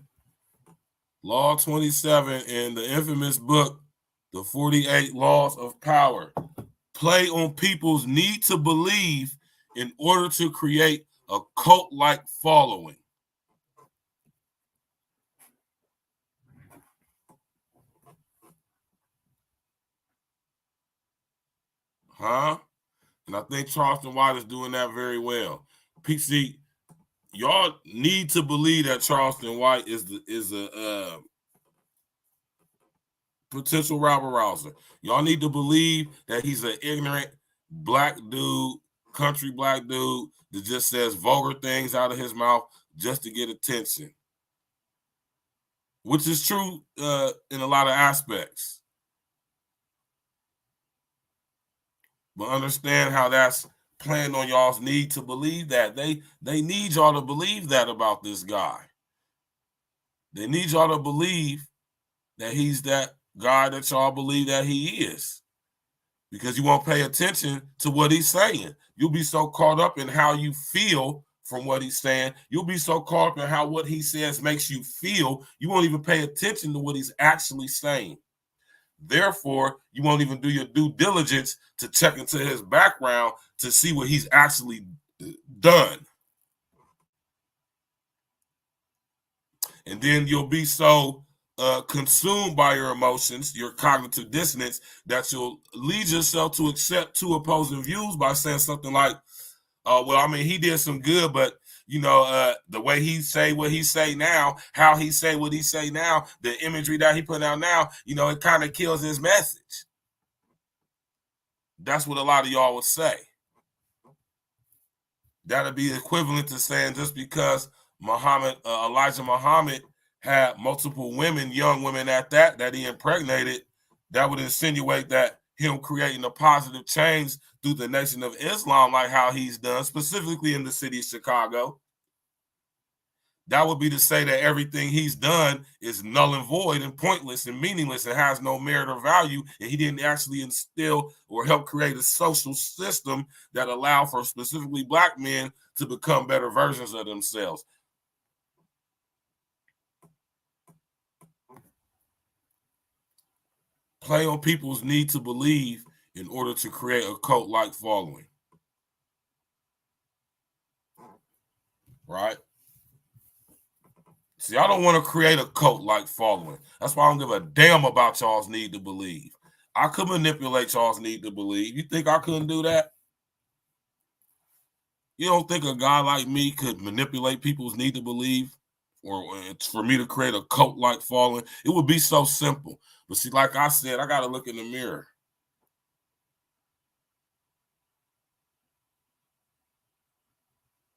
in the infamous book, The 48 Laws of Power, play on people's need to believe in order to create a cult-like following. Huh? And I think Charleston White is doing that very well. PC, y'all need to believe that Charleston White is a potential rabble rouser. Y'all need to believe that he's an ignorant black dude, country black dude that just says vulgar things out of his mouth just to get attention, which is true in a lot of aspects. But understand how that's playing on y'all's need to believe that. They need y'all to believe that about this guy. They need y'all to believe that he's that guy that y'all believe that he is, because you won't pay attention to what he's saying. You'll be so caught up in how you feel from what he's saying. You'll be so caught up in how what he says makes you feel, you won't even pay attention to what he's actually saying. Therefore, you won't even do your due diligence to check into his background to see what he's actually done. And then you'll be so consumed by your emotions, your cognitive dissonance, that you'll lead yourself to accept two opposing views by saying something like, well, I mean, he did some good, but the way he say what he say now, how he say what he say now, the imagery that he put out now, it kind of kills his message. That's what a lot of y'all would say. That'd be equivalent to saying just because Elijah Muhammad had multiple women, young women at that he impregnated, that would insinuate that him creating a positive change through the Nation of Islam, like how he's done, specifically in the city of Chicago. That would be to say that everything he's done is null and void and pointless and meaningless and has no merit or value, and he didn't actually instill or help create a social system that allow for specifically black men to become better versions of themselves. Play on people's need to believe in order to create a cult-like following. Right? See, I don't want to create a cult-like following. That's why I don't give a damn about y'all's need to believe. I could manipulate y'all's need to believe. You think I couldn't do that? You don't think a guy like me could manipulate people's need to believe, or for me to create a cult-like following? It would be so simple. But see, like I said, I got to look in the mirror.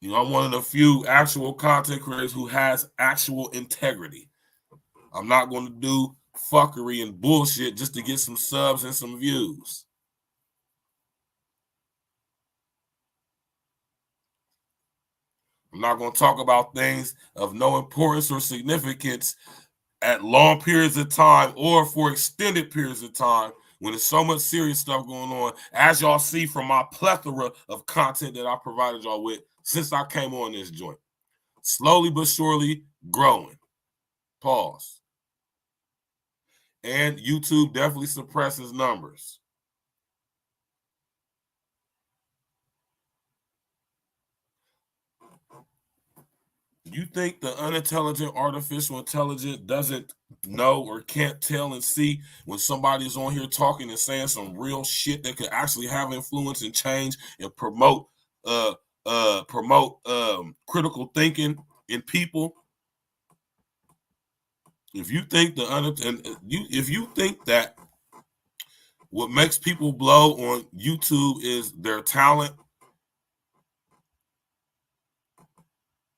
I'm one of the few actual content creators who has actual integrity. I'm not going to do fuckery and bullshit just to get some subs and some views. I'm not going to talk about things of no importance or significance at long periods of time or for extended periods of time when there's so much serious stuff going on, as y'all see from my plethora of content that I provided y'all with since I came on this joint. Slowly but surely growing. Pause. And YouTube definitely suppresses numbers. You think the unintelligent artificial intelligence doesn't know or can't tell and see when somebody's on here talking and saying some real shit that could actually have influence and change and promote critical thinking in people? If you think if you think that what makes people blow on YouTube is their talent,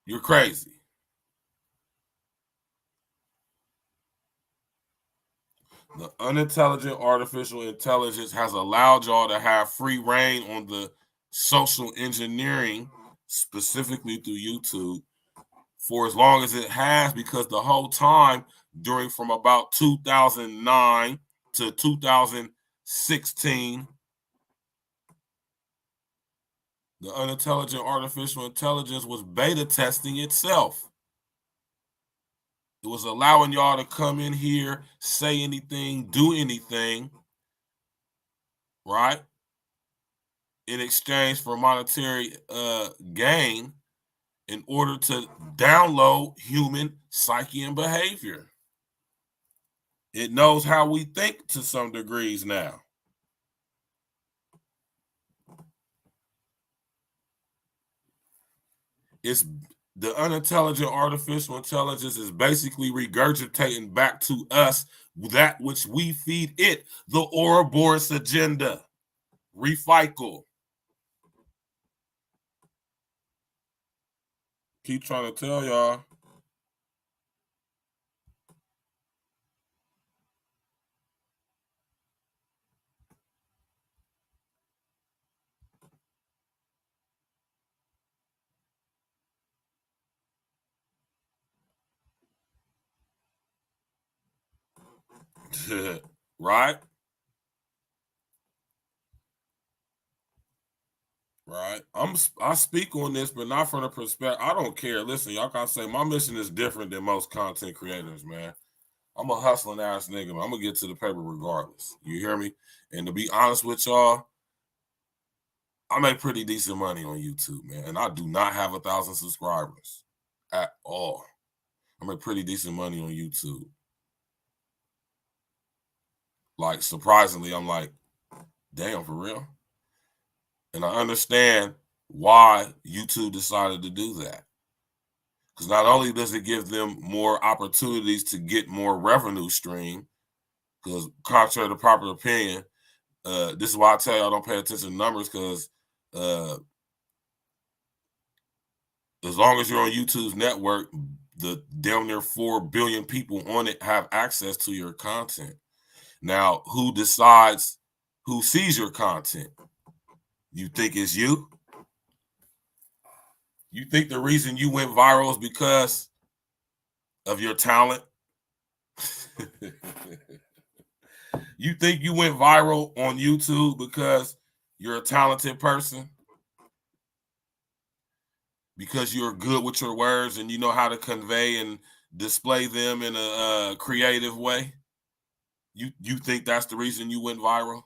you're crazy. The unintelligent artificial intelligence has allowed y'all to have free reign on the social engineering, specifically through YouTube, for as long as it has, because the whole time during from about 2009 to 2016, the unintelligent artificial intelligence was beta testing itself. It was allowing y'all to come in here, say anything, do anything, right? In exchange for monetary gain in order to download human psyche and behavior. It knows how we think to some degrees now. It's the unintelligent artificial intelligence is basically regurgitating back to us that which we feed it, the Ouroboros agenda. Recycle. Keep trying to tell y'all. Right? Right. I speak on this, but not from the perspective. I don't care. Listen, y'all gotta say my mission is different than most content creators, man. I'm a hustling ass nigga, man. I'm gonna get to the paper regardless. You hear me? And to be honest with y'all, I make pretty decent money on YouTube, man. And I do not have 1,000 subscribers at all. I make pretty decent money on YouTube. Like, surprisingly, I'm like, damn, for real? And I understand why YouTube decided to do that. Because not only does it give them more opportunities to get more revenue stream, because contrary to popular opinion, this is why I tell y'all don't pay attention to numbers, because as long as you're on YouTube's network, the damn near 4 billion people on it have access to your content. Now, who decides who sees your content? You think it's you? You think the reason you went viral is because of your talent? You think you went viral on YouTube because you're a talented person? Because you're good with your words and you know how to convey and display them in a creative way? You think that's the reason you went viral?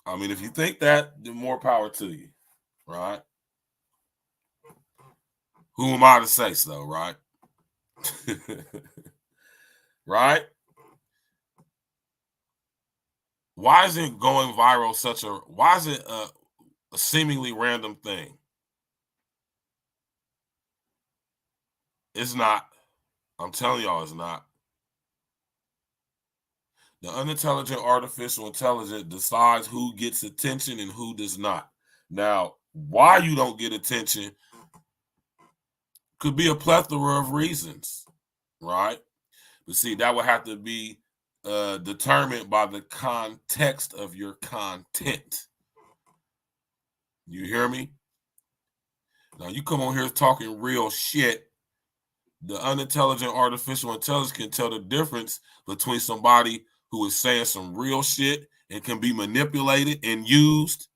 I mean, if you think that, then more power to you, right? Who am I to say so, right? Right? Why is it going viral why is it a seemingly random thing? It's not. I'm telling y'all it's not. The unintelligent artificial intelligence decides who gets attention and who does not. Now, why you don't get attention could be a plethora of reasons, right? But see, that would have to be determined by the context of your content. You hear me? Now, you come on here talking real shit. The unintelligent artificial intelligence can tell the difference between somebody who is saying some real shit and can be manipulated and used,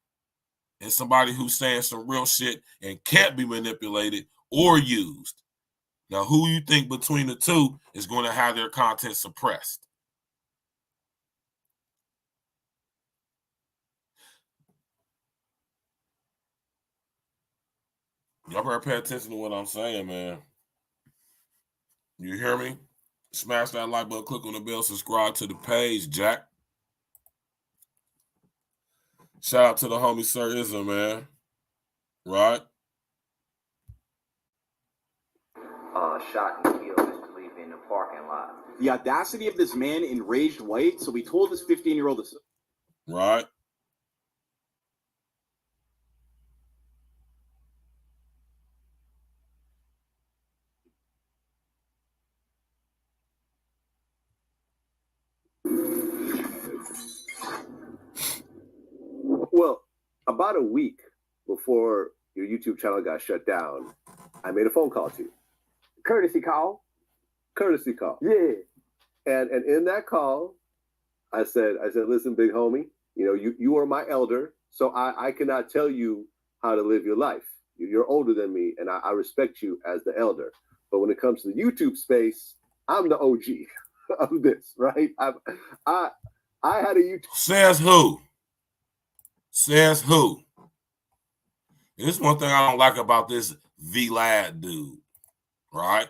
and somebody who's saying some real shit and can't be manipulated or used. Now, who you think between the two is going to have their content suppressed? Y'all better pay attention to what I'm saying, man. You hear me? Smash that like button, click on the bell, subscribe to the page, Jack. Shout out to the homie Sir Izza, man. Right? Shot and killed Mr. Levy in the parking lot. The audacity of this man enraged White, so he told his 15-year-old. Right? Well, about a week before your YouTube channel got shut down, I made a phone call to you. Courtesy call. Courtesy call. Yeah. And in that call, I said, listen, big homie, you are my elder, so I cannot tell you how to live your life. You're older than me, and I respect you as the elder. But when it comes to the YouTube space, I'm the OG of this, right? I had a YouTube. Says who? Says who? This is one thing I don't like about this V-Lad dude, right?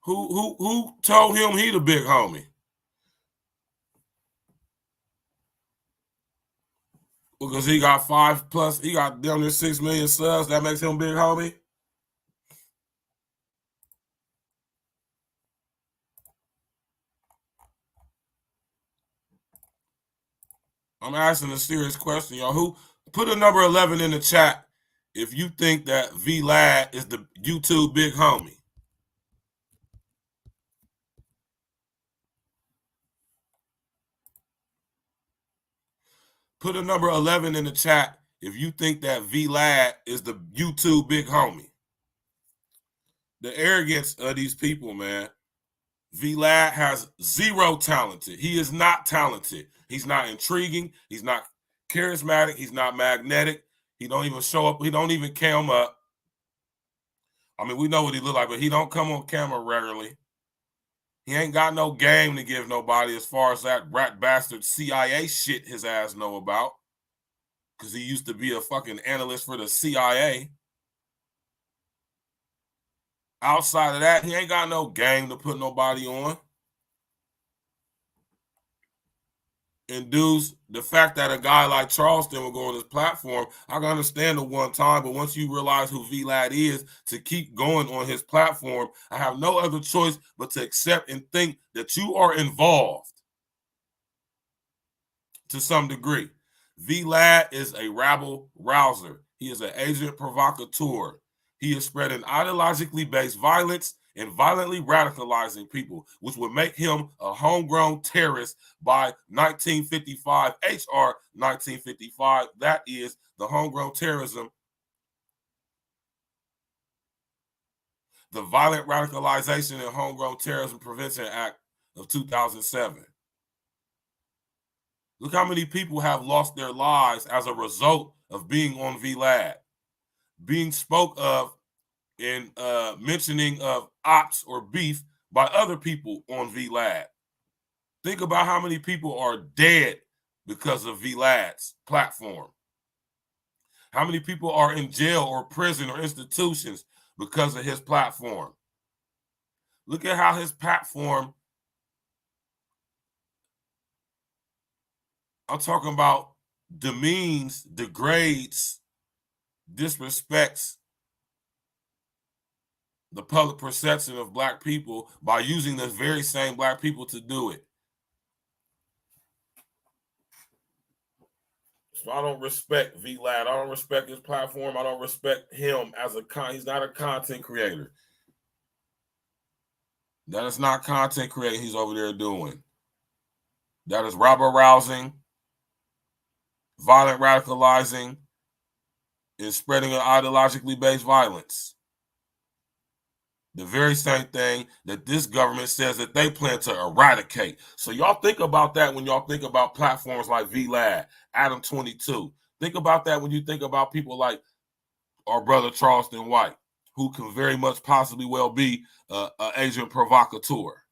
Who told him he the big homie? Because he got 5+, he got down there 6 million subs. That makes him big homie. I'm asking a serious question, y'all. Who put a number 11 in the chat if you think that V-Lad is the YouTube big homie? Put a number 11 in the chat if you think that V-Lad is the YouTube big homie. The arrogance of these people, man. V-Lad has zero talented. He is not talented. He's not intriguing. He's not charismatic. He's not magnetic. He don't even show up. He don't even cam up. I mean, we know what he look like, but he don't come on camera regularly. He ain't got no game to give nobody as far as that rat bastard CIA shit his ass know about. Because he used to be a fucking analyst for the CIA. Outside of that, he ain't got no game to put nobody on. And dudes, the fact that a guy like Charleston will go on his platform, I can understand the one time, but once you realize who V-Lad is, to keep going on his platform, I have no other choice but to accept and think that you are involved to some degree. V-Lad is a rabble rouser. He is an agent provocateur. He is spreading ideologically based violence and violently radicalizing people, which would make him a homegrown terrorist by 1955, HR 1955. That is the Homegrown Terrorism, the Violent Radicalization and Homegrown Terrorism Prevention Act of 2007. Look how many people have lost their lives as a result of being on V-Lad, being spoke of in mentioning of ops or beef by other people on V-Lad. Think about how many people are dead because of V-Lad's platform. How many people are in jail or prison or institutions because of his platform. Look at how his platform, I'm talking about, demeans, degrades, disrespects the public perception of black people by using the very same black people to do it. So I don't respect V-Lad. I don't respect his platform. I don't respect him as he's not a content creator. That is not content creating he's over there doing. That is rabble rousing, violent radicalizing, and spreading an ideologically based violence. The very same thing that this government says that they plan to eradicate. So y'all think about that when y'all think about platforms like V-Lad, Adam 22. Think about that when you think about people like our brother Charleston White. who can very much possibly well be an agent provocateur.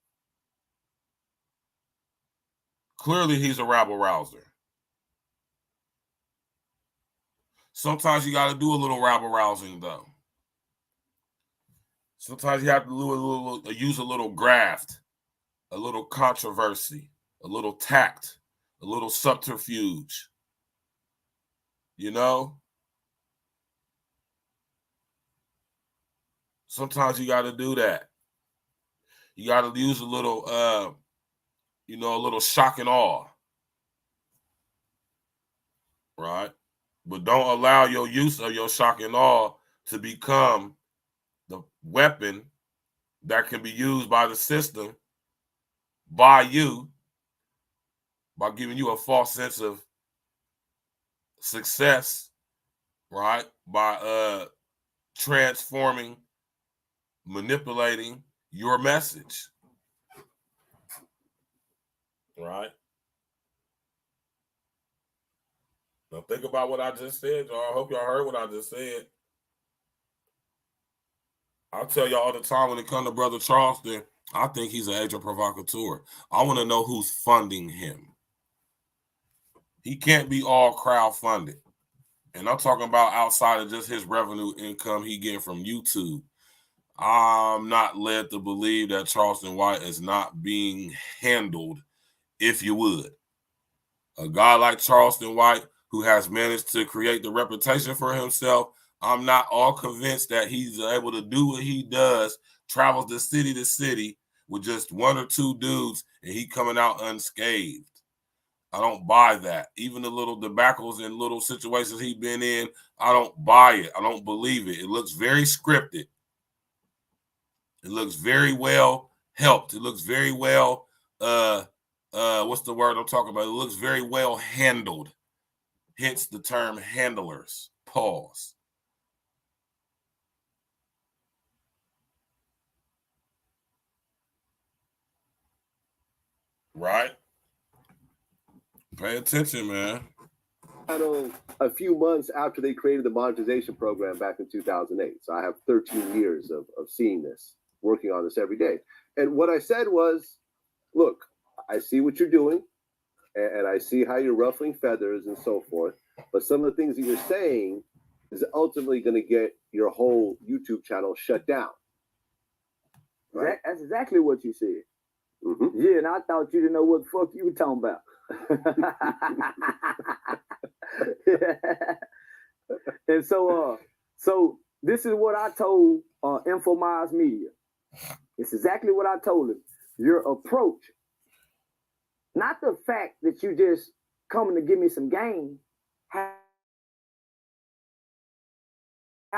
Clearly, he's a rabble rouser. Sometimes you got to do a little rabble rousing, though. Sometimes you have to use a little graft, a little controversy, a little tact, a little subterfuge. You know? Sometimes you got to do that. You got to use a little, a little shock and awe. Right? But don't allow your use of your shock and awe to become the weapon that can be used by the system, by you, by giving you a false sense of success, right? By transforming, manipulating your message, right? Now think about what I just said, y'all. I hope y'all heard what I just said. I tell y'all all the time when it comes to Brother Charleston, I think he's an agent provocateur. I want to know who's funding him. He can't be all crowdfunded. And I'm talking about outside of just his revenue income he getting from YouTube. I'm not led to believe that Charleston White is not being handled, if you would. A guy like Charleston White, who has managed to create the reputation for himself, I'm not all convinced that he's able to do what he does, travels to city with just one or two dudes, and he coming out unscathed. I don't buy that. Even the little debacles and little situations he been in, I don't buy it. I don't believe it. It looks very scripted. It looks very well helped. It looks very well, what's the word I'm talking about? It looks very well handled. Hence the term handlers. Pause. Right? Pay attention, man. A few months after they created the monetization program back in 2008. So I have 13 years of seeing this, working on this every day. And what I said was, look, I see what you're doing, and I see how you're ruffling feathers and so forth. But some of the things that you're saying is ultimately going to get your whole YouTube channel shut down. Right? That's exactly what you said. Mm-hmm. Yeah, and I thought you didn't know what the fuck you were talking about. And so this is what I told Infomize Media. It's exactly what I told him. Your approach, not the fact that you just coming to give me some game, how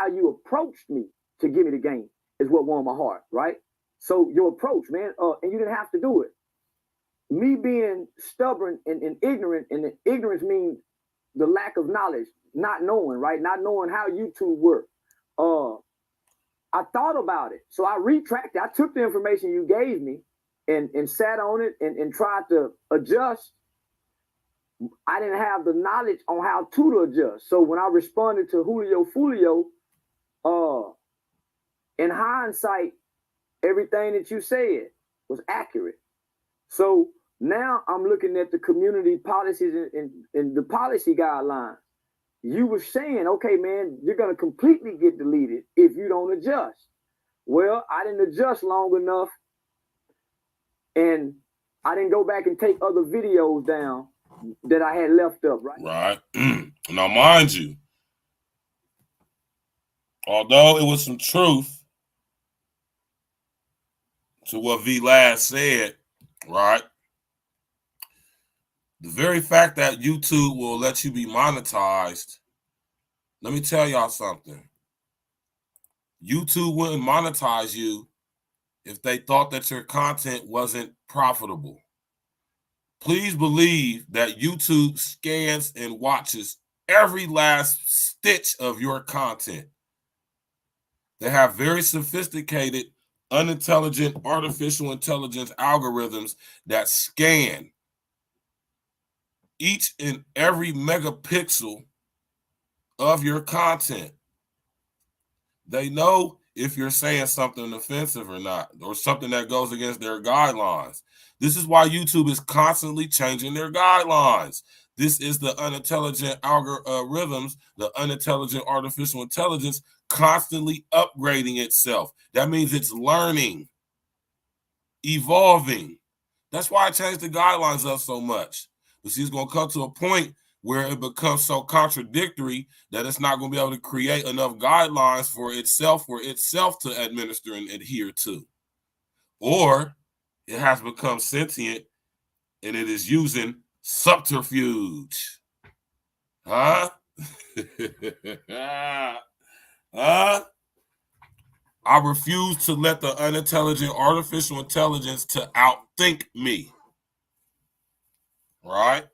you approached me to give me the game is what warmed my heart, right? So your approach, man, and you didn't have to do it. Me being stubborn and ignorant, and ignorance means the lack of knowledge, not knowing, right? Not knowing how YouTube works. I thought about it. So I retracted. I took the information you gave me and sat on it and tried to adjust. I didn't have the knowledge on how to adjust. So when I responded to Julio Fulio, in hindsight, everything that you said was accurate. So now I'm looking at the community policies and the policy guidelines. You were saying, okay, man, you're going to completely get deleted if you don't adjust. Well, I didn't adjust long enough, and I didn't go back and take other videos down that I had left up, right? Right. Now, mind you, although it was some truth to what V last said, right? The very fact that YouTube will let you be monetized, let me tell y'all something. YouTube wouldn't monetize you if they thought that your content wasn't profitable. Please believe that YouTube scans and watches every last stitch of your content. They have very sophisticated, unintelligent, artificial intelligence algorithms that scan each and every megapixel of your content. They know if you're saying something offensive or not, or something that goes against their guidelines. This is why YouTube is constantly changing their guidelines. This is the unintelligent algorithms, the unintelligent artificial intelligence constantly upgrading itself. That means it's learning, evolving. That's why I changed the guidelines up so much. But see, it's going to come to a point where it becomes so contradictory that it's not going to be able to create enough guidelines for itself to administer and adhere to. Or it has become sentient and it is using subterfuge. Huh? Huh? I refuse to let the unintelligent artificial intelligence to outthink me. Right?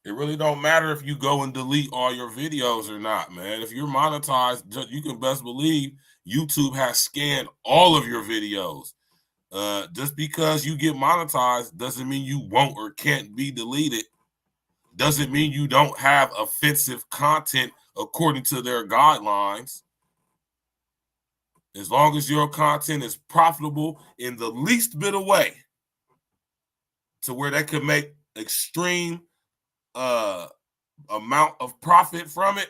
It really don't matter if you go and delete all your videos or not, man. If you're monetized, you can best believe YouTube has scanned all of your videos. Just because you get monetized doesn't mean you won't or can't be deleted. Doesn't mean you don't have offensive content according to their guidelines. As long as your content is profitable in the least bit of way to where they can make extreme amount of profit from it,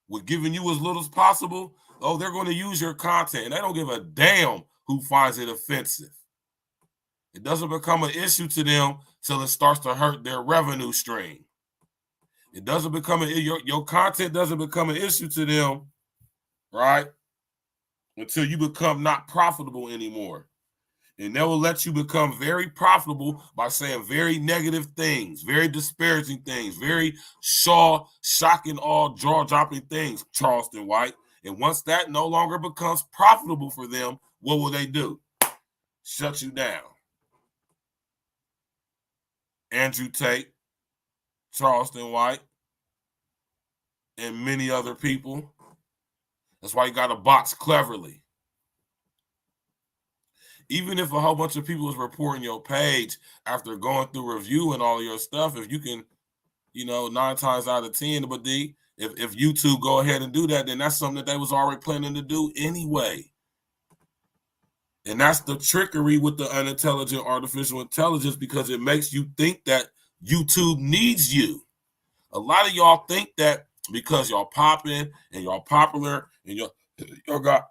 with giving you as little as possible, they're going to use your content and they don't give a damn who finds it offensive. It doesn't become an issue to them till it starts to hurt their revenue stream. It doesn't become your content doesn't become an issue to them, right? Until you become not profitable anymore. And they will let you become very profitable by saying very negative things, very disparaging things, very shocking, all jaw-dropping things, Charleston White. And once that no longer becomes profitable for them, what will they do? Shut you down. Andrew Tate, Charleston White, and many other people. That's why you got to box cleverly. Even if a whole bunch of people is reporting your page after going through review and all of your stuff, if you can, 9 times out of 10, but if YouTube go ahead and do that, then that's something that they was already planning to do anyway. And that's the trickery with the unintelligent artificial intelligence, because it makes you think that YouTube needs you. A lot of y'all think that because y'all popping and y'all popular and y'all got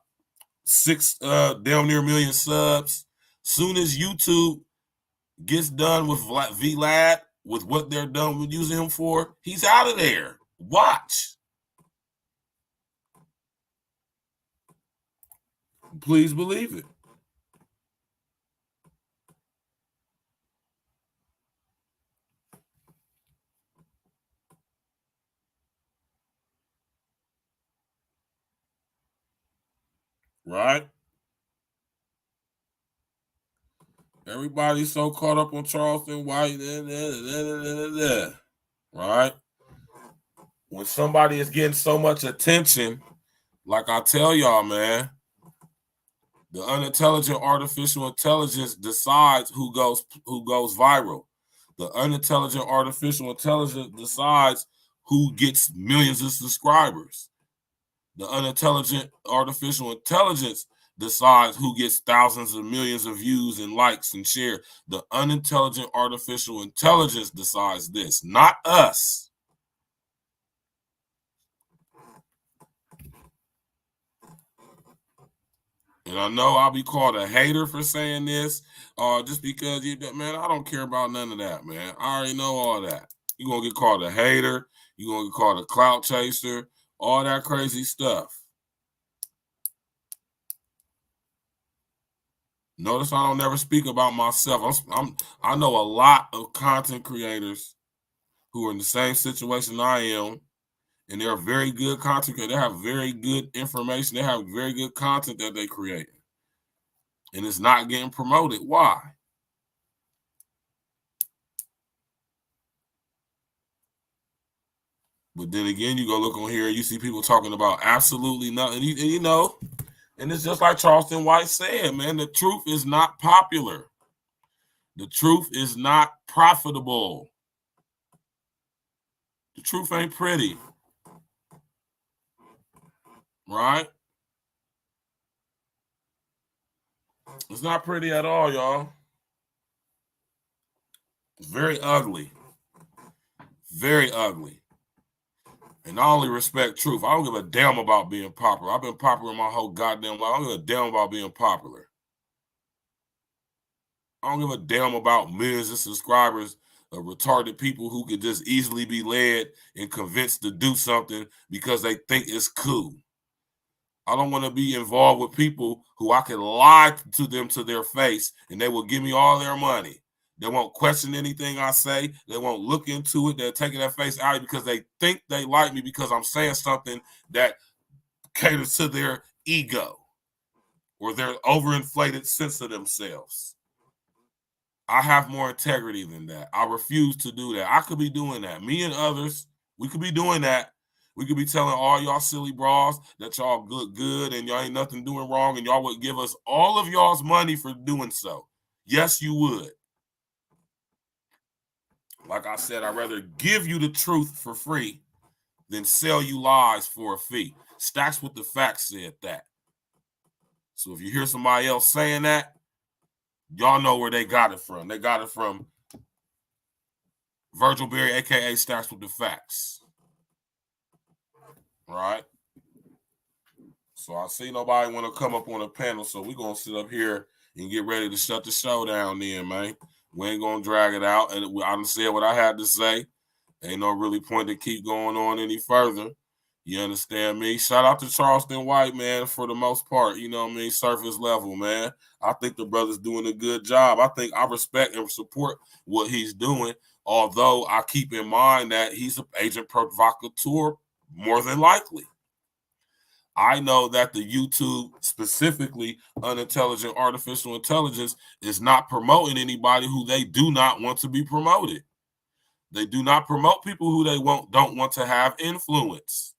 6 damn near million subs. Soon as YouTube gets done with VLAD, with what they're done with using him for, he's out of there. Watch. Please believe it. Right? Everybody's so caught up on Charleston White. Right? When somebody is getting so much attention, like I tell y'all, man, the unintelligent artificial intelligence decides who goes viral. The unintelligent artificial intelligence decides who gets millions of subscribers. The unintelligent artificial intelligence decides who gets thousands of millions of views and likes and share. The unintelligent artificial intelligence decides this, not us. And I know I'll be called a hater for saying this, just because man, I don't care about none of that, man. I already know all that. You're going to get called a hater. You're going to get called a clout chaser, all that crazy stuff. Notice I don't never speak about myself. I know a lot of content creators who are in the same situation I am, and they're very good content creators. They have very good information. They have very good content that they create. And it's not getting promoted. Why? But then again, you go look on here and you see people talking about absolutely nothing. And it's just like Charleston White said, man, the truth is not popular. The truth is not profitable. The truth ain't pretty. Right? It's not pretty at all, y'all. It's very ugly. Very ugly. And I only respect truth. I don't give a damn about being popular. I've been popular my whole goddamn life. I don't give a damn about being popular. I don't give a damn about millions of subscribers of retarded people who could just easily be led and convinced to do something because they think it's cool. I don't want to be involved with people who I can lie to them to their face and they will give me all their money. They won't question anything I say. They won't look into it. They're taking their face out because they think they like me because I'm saying something that caters to their ego or their overinflated sense of themselves. I have more integrity than that. I refuse to do that. I could be doing that. Me and others, we could be doing that. We could be telling all y'all silly bras that y'all look good and y'all ain't nothing doing wrong and y'all would give us all of y'all's money for doing so. Yes, you would. Like I said, I'd rather give you the truth for free than sell you lies for a fee. Stacks with the Facts said that. So if you hear somebody else saying that, y'all know where they got it from. They got it from Virgil Berry, a.k.a. Stacks with the Facts. Right? So I see nobody want to come up on a panel, so we're going to sit up here and get ready to shut the show down then, man. We ain't going to drag it out. And I done said what I had to say. Ain't no really point to keep going on any further. You understand me? Shout out to Charleston White, man, for the most part. You know what I mean? Surface level, man. I think the brother's doing a good job. I think I respect and support what he's doing, although I keep in mind that he's an agent provocateur more than likely. I know that the YouTube, specifically unintelligent artificial intelligence, is not promoting anybody who they do not want to be promoted. They do not promote people who they don't want to have influence.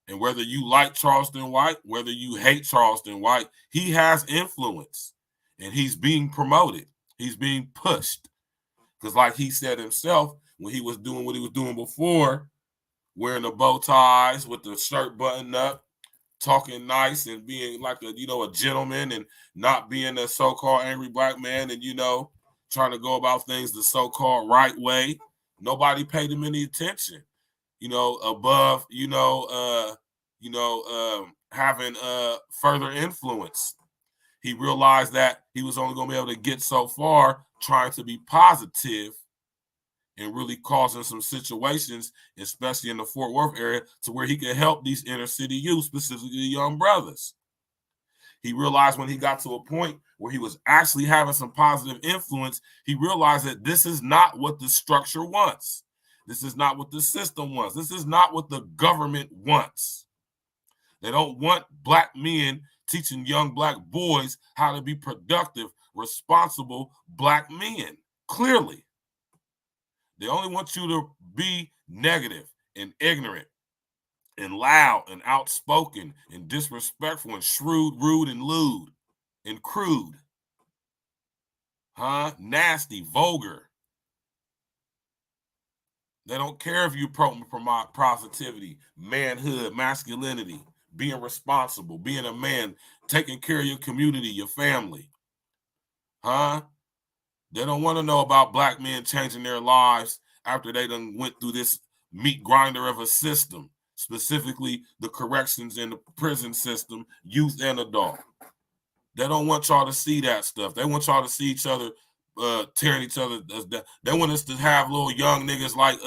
And whether you like Charleston White, whether you hate Charleston White, he has influence. And he's being promoted. He's being pushed. Because like he said himself, when he was doing what he was doing before, wearing the bow ties with the shirt buttoned up, talking nice and being like a gentleman and not being a so-called angry black man and, trying to go about things the so-called right way. Nobody paid him any attention, above, having further influence. He realized that he was only going to be able to get so far trying to be positive and really causing some situations, especially in the Fort Worth area, to where he could help these inner city youth, specifically young brothers. He realized when he got to a point where he was actually having some positive influence, he realized that this is not what the structure wants. This is not what the system wants. This is not what the government wants. They don't want black men teaching young black boys how to be productive, responsible black men, clearly. They only want you to be negative and ignorant and loud and outspoken and disrespectful and shrewd, rude, and lewd and crude. Nasty, vulgar. They don't care if you promote positivity, manhood, masculinity, being responsible, being a man, taking care of your community, your family. They don't want to know about black men changing their lives after they done went through this meat grinder of a system, specifically the corrections and the prison system, youth and adult. They don't want y'all to see that stuff. They want y'all to see each other tearing each other. They want us to have little young niggas like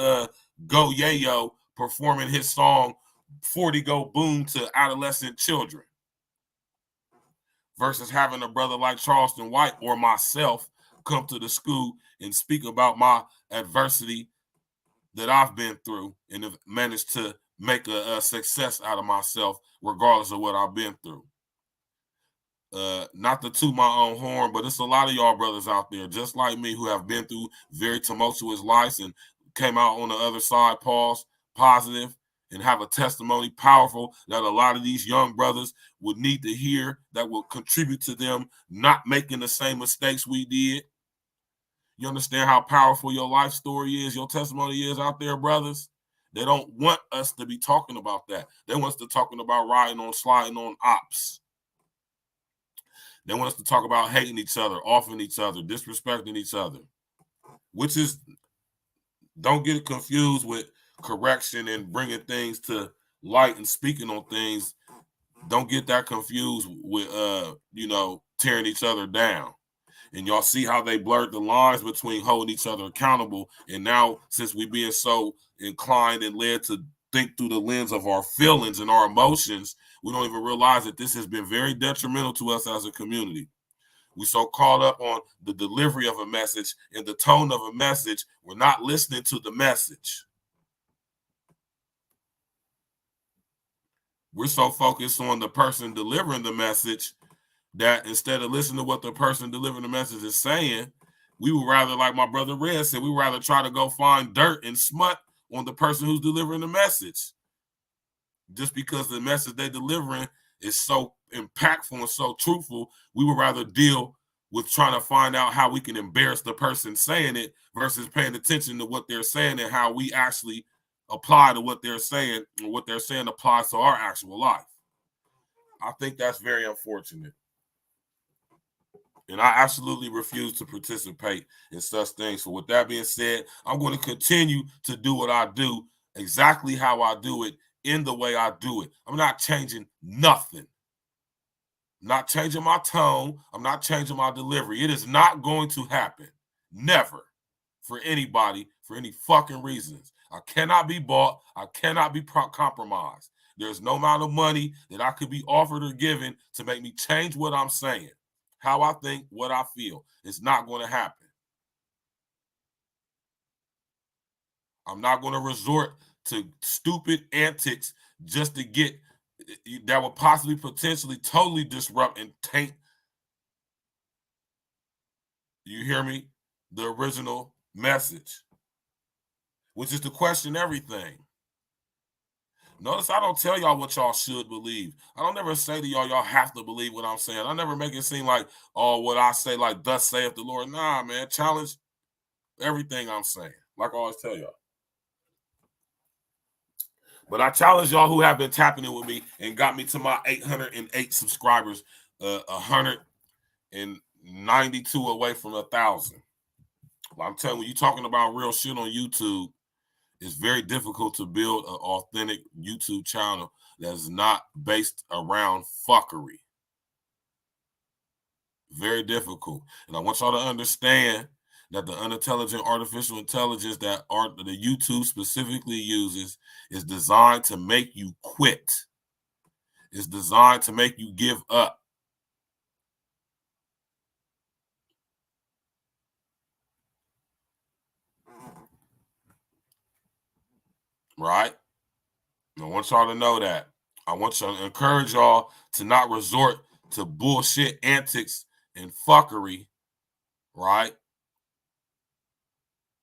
Go Yayo performing his song 40 Go Boom to adolescent children versus having a brother like Charleston White or myself come to the school and speak about my adversity that I've been through and have managed to make a success out of myself regardless of what I've been through. Not to toot my own horn, but it's a lot of y'all brothers out there just like me who have been through very tumultuous lives and came out on the other side, positive, and have a testimony powerful that a lot of these young brothers would need to hear that will contribute to them not making the same mistakes we did. You understand how powerful your life story is, your testimony is out there, brothers? They don't want us to be talking about that. They want us to talking about riding on, sliding on ops. They want us to talk about hating each other, offing each other, disrespecting each other, which is, don't get it confused with correction and bringing things to light and speaking on things. Don't get that confused with, tearing each other down. And y'all see how they blurred the lines between holding each other accountable. And now, since we being so inclined and led to think through the lens of our feelings and our emotions, we don't even realize that this has been very detrimental to us as a community. We so caught up on the delivery of a message and the tone of a message, we're not listening to the message. We're so focused on the person delivering the message that instead of listening to what the person delivering the message is saying, we would rather, like my brother Red said, we would rather try to go find dirt and smut on the person who's delivering the message. Just because the message they're delivering is so impactful and so truthful, we would rather deal with trying to find out how we can embarrass the person saying it versus paying attention to what they're saying and how we actually apply to what they're saying, and what they're saying applies to our actual life. I think that's very unfortunate. And I absolutely refuse to participate in such things. So with that being said, I'm going to continue to do what I do, exactly how I do it, in the way I do it. I'm not changing nothing. I'm not changing my tone. I'm not changing my delivery. It is not going to happen. Never. For anybody, for any fucking reasons. I cannot be bought. I cannot be compromised. There's no amount of money that I could be offered or given to make me change what I'm saying. How I think, what I feel. It's not going to happen. I'm not going to resort to stupid antics just to get, that would possibly potentially totally disrupt and taint, you hear me, the original message, which is to question everything. Notice I don't tell y'all what y'all should believe. I don't ever say to y'all have to believe what I'm saying. I never make it seem like, oh, what I say, like, thus saith the Lord. Nah, man, challenge everything I'm saying, like I always tell y'all. But I challenge y'all who have been tapping in with me and got me to my 808 subscribers, 192 away from 1,000. Well, I'm telling you, you're talking about real shit on YouTube. It's very difficult to build an authentic YouTube channel that's not based around fuckery. Very difficult. And I want y'all to understand that the unintelligent artificial intelligence that the YouTube specifically uses is designed to make you quit. It's designed to make you give up. Right? I want y'all to know that. I want y'all to encourage y'all to not resort to bullshit antics and fuckery, right?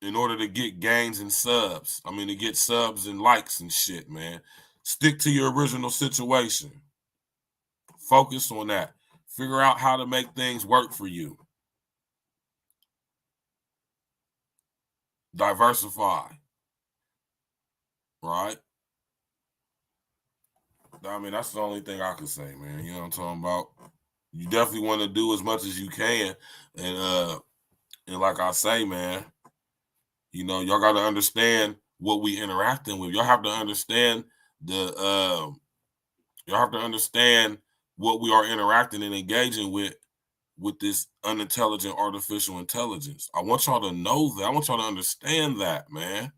In order to get gains and subs. I mean, to get subs and likes and shit, man. Stick to your original situation. Focus on that. Figure out how to make things work for you. Diversify. Right? I mean, that's the only thing I can say, man. You know what I'm talking about? You definitely want to do as much as you can. And like I say, man, you know, y'all got to understand what we interacting with. Y'all have to understand y'all have to understand what we are interacting and engaging with this unintelligent artificial intelligence. I want y'all to know that. I want y'all to understand that, man.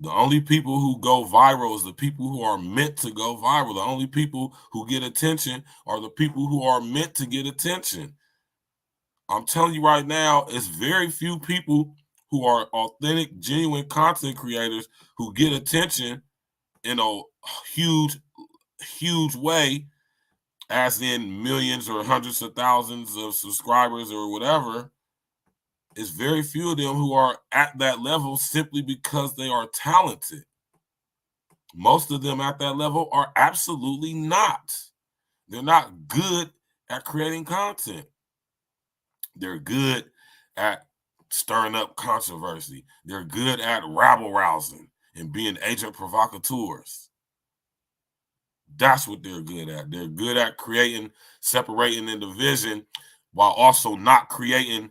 The only people who go viral is the people who are meant to go viral. The only people who get attention are the people who are meant to get attention. I'm telling you right now, it's very few people who are authentic, genuine content creators who get attention in a huge, huge way, as in millions or hundreds of thousands of subscribers or whatever. It's very few of them who are at that level simply because they are talented. Most of them at that level are absolutely not. They're not good at creating content. They're good at stirring up controversy. They're good at rabble rousing and being agent provocateurs. That's what they're good at. They're good at creating, separating, and division, while also not creating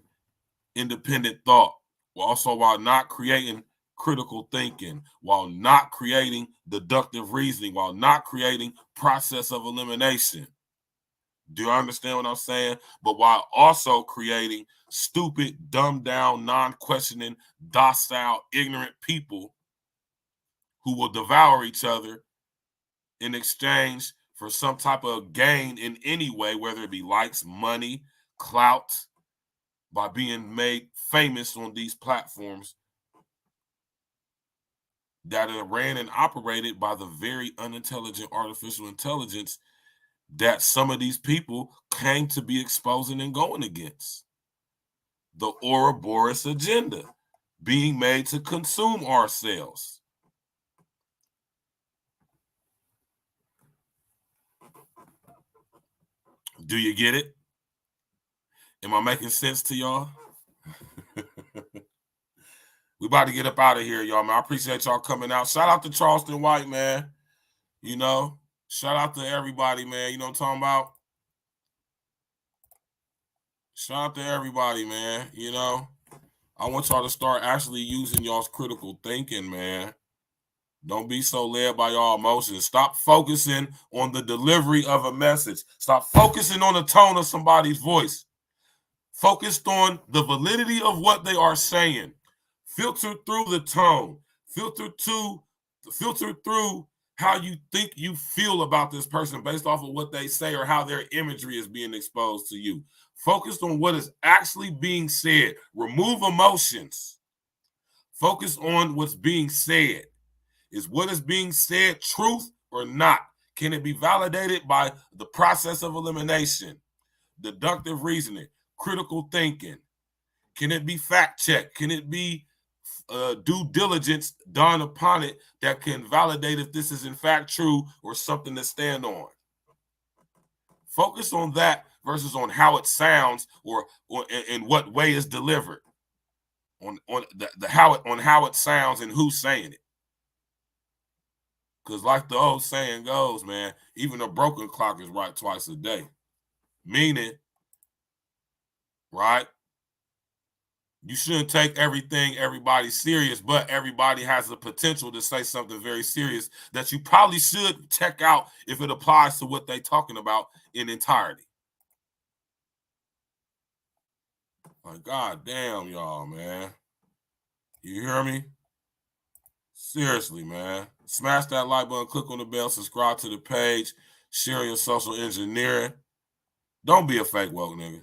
independent thought, while not creating critical thinking, while not creating deductive reasoning, while not creating process of elimination. Do you understand what I'm saying? But while also creating stupid, dumbed down, non-questioning, docile, ignorant people who will devour each other in exchange for some type of gain in any way, whether it be likes, money, clout, by being made famous on these platforms that are ran and operated by the very unintelligent artificial intelligence that some of these people came to be exposing and going against. The Ouroboros agenda being made to consume ourselves. Do you get it? Am I making sense to y'all? We about to get up out of here, y'all, man. I appreciate y'all coming out. Shout out to Charleston White, man. You know, shout out to everybody, man. You know what I'm talking about? Shout out to everybody, man. You know, I want y'all to start actually using y'all's critical thinking, man. Don't be so led by y'all emotions. Stop focusing on the delivery of a message. Stop focusing on the tone of somebody's voice. Focused on the validity of what they are saying. Filter through the tone. Filter through how you think you feel about this person based off of what they say or how their imagery is being exposed to you. Focus on what is actually being said. Remove emotions. Focus on what's being said. Is what is being said truth or not? Can it be validated by the process of elimination, deductive reasoning, critical thinking? Can it be fact-checked? Can it be due diligence done upon it that can validate if this is in fact true or something to stand on? Focus on that versus on how it sounds or in what way it's delivered. On how it sounds and who's saying it. Because like the old saying goes, man, even a broken clock is right twice a day. Meaning, right, you shouldn't take everybody serious, but everybody has the potential to say something very serious that you probably should check out if it applies to what they're talking about in entirety. Like, God damn, y'all, man. You hear me? Seriously, man. Smash that like button, click on the bell, subscribe to the page, share your social engineering. Don't be a fake woke nigga.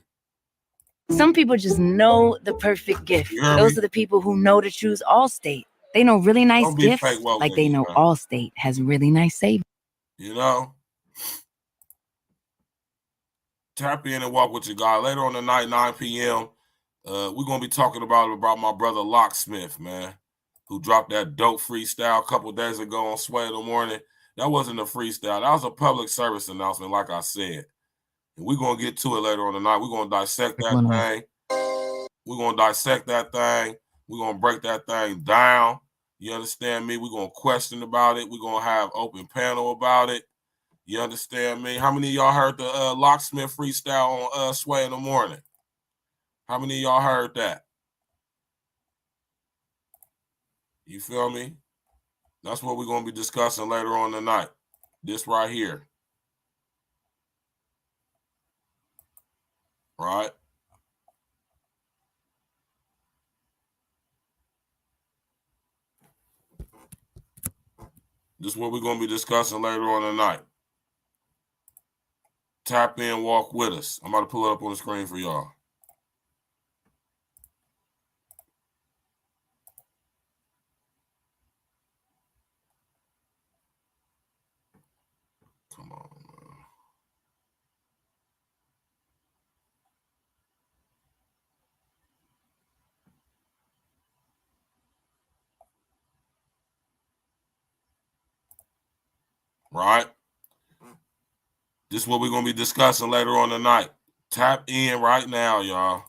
Some people just know the perfect gift. Those are the people who know to choose Allstate. They know really nice gifts, like they know Allstate has really nice savings. You know? Tap in and walk with your guy. Later on tonight, 9 p.m., we're going to be talking about my brother Locksmith, man, who dropped that dope freestyle a couple days ago on Sway in the Morning. That wasn't a freestyle. That was a public service announcement, like I said. And we're going to get to it later on tonight. We're going to dissect that thing. We're going to dissect that thing. We're going to break that thing down. You understand me? We're going to question about it. We're going to have open panel about it. You understand me? How many of y'all heard the Locksmith freestyle on Sway in the Morning? How many of y'all heard that? You feel me? That's what we're going to be discussing later on tonight. This right here. Right? This is what we're going to be discussing later on tonight. Tap in, walk with us. I'm about to pull it up on the screen for y'all. Come on, man. Right? This is what we're going to be discussing later on tonight. Tap in right now, y'all.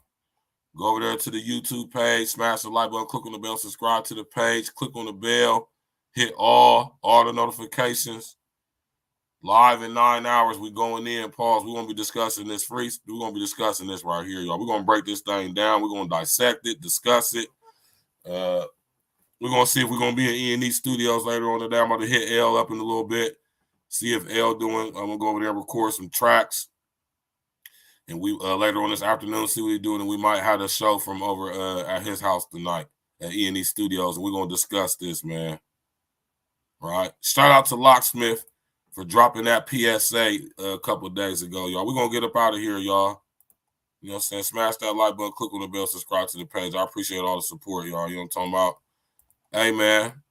Go over there to the YouTube page, smash the like button, click on the bell, subscribe to the page, click on the bell, hit all the notifications. Live in 9 hours, we going in. Pause. We're gonna be discussing this We're gonna be discussing this right here, y'all. We're gonna break this thing down. We're gonna dissect it, discuss it. We're gonna see if we're gonna be in E&E Studios later on today. I'm gonna hit L up in a little bit. See if L doing. I'm gonna go over there and record some tracks. And we later on this afternoon, see what he's doing, and we might have a show from over at his house tonight at E&E Studios, and we're gonna discuss this, man. All right. Shout out to Locksmith for dropping that PSA a couple of days ago, y'all. We're gonna get up out of here, y'all. You know what I'm saying? Smash that like button, click on the bell, subscribe to the page. I appreciate all the support, y'all. You know what I'm talking about? Hey, man,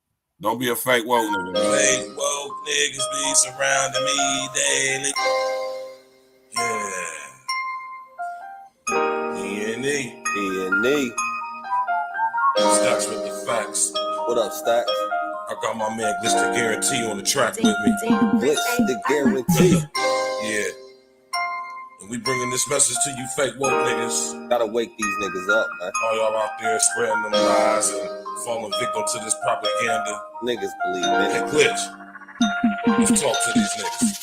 don't be a fake woke nigga. Fake woke niggas be surrounding me daily. Yeah. E&E. Stacks with the facts. What up, Stacks? I got my man Glitch the Guarantee on the track with me. Glitch the Guarantee. Yeah. And we bringing this message to you fake woke niggas. Gotta wake these niggas up, man. All y'all out there spreading them lies and falling victim to this propaganda. Niggas believe it. Hey, Glitch. Let's talk to these niggas.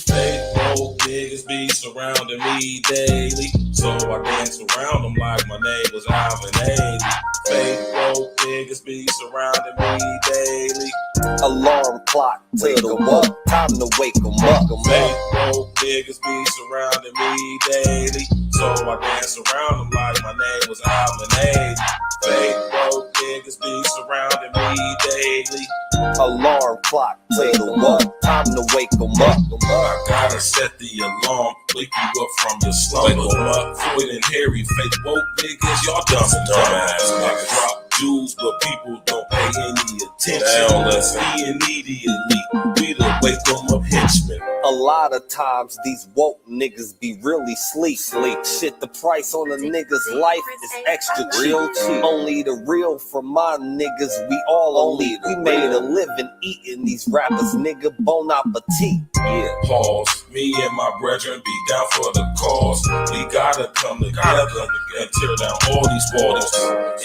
Fake woke niggas be surrounding me daily. So I dance around them like my name was Alvin Ailey. Fake woke niggas be surrounding me daily. Alarm clock to the woke, time to wake them up. Fake woke niggas be surrounding me daily. So I dance around them like my name was Alvin Ailey. Fake woke niggas be surrounding me daily. Alarm clock to the woke, time to wake them up. I gotta set the alarm, wake you up from your slumber. Wake them up, Floyd and Harry, fake woke niggas, y'all dumbass niggas. Drop jewels, but people don't pay any attention. Now listen, immediately, we the wake them up henchmen. A lot of times these woke niggas be really sleep. Shit, the price on a nigga's life is extra real cheap. Only the real for my niggas, we all only. We made a living eating these rappers, nigga, bon appetit. Yeah. Pause. Me and my brethren be down for the cause. We gotta come together and tear down all these walls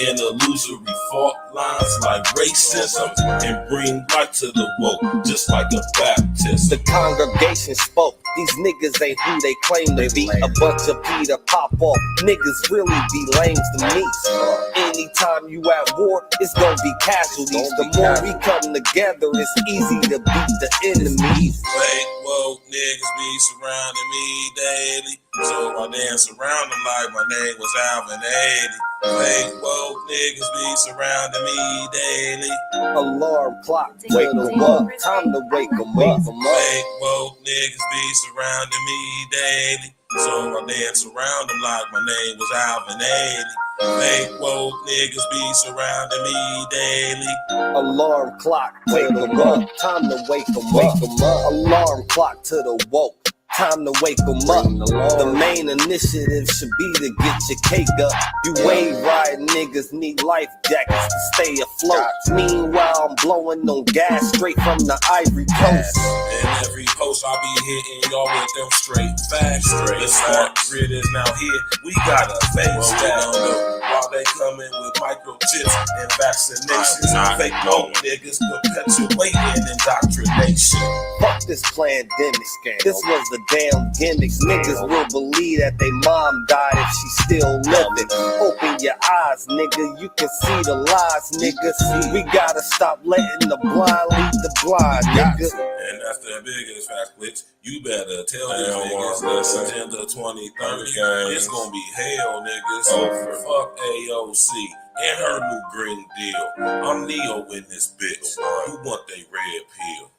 and illusory fault lines like racism and bring light to the woke, just like a Baptist. The congregation spoke. These niggas ain't who they claim to be. A bunch of Peter pop-off niggas really be lames to me. Anytime you at war, it's gonna be casualties. The more we come together, it's easy to beat the enemies. Fake woke niggas be surrounding me daily. So I dance around them like my name was Alvin Ailey. Fake woke niggas be surrounding me daily. Alarm clock, wake them up, time to wake them up. Fake woke niggas be surrounding me daily. So I dance around them like my name was Alvin Ailey. Fake woke niggas be surrounding me daily. Alarm clock, wake them up, time to wake them up. Alarm clock to the woke. Time to wake them up. The main initiative should be to get your cake up. You wave riding niggas need life jackets to stay afloat. Meanwhile, I'm blowing on gas straight from the Ivory Coast. In every post, I'll be hitting y'all with them straight facts. The smart grid is now here. We gotta face that. While they coming with microchips and vaccinations, fake woke niggas perpetuating indoctrination. Fuck this pandemic scam. This was the damn gimmicks. Niggas will believe that they mom died if she still living. Open your eyes, nigga. You can see the lies, nigga. We gotta stop letting the blind lead the blind, nigga. And that's the biggest fact, Glitch. You better tell these niggas this Agenda 2030. It's gonna be hell, niggas. Fuck AOC and her new Green Deal. I'm Neo in this bitch. Who want they red pill?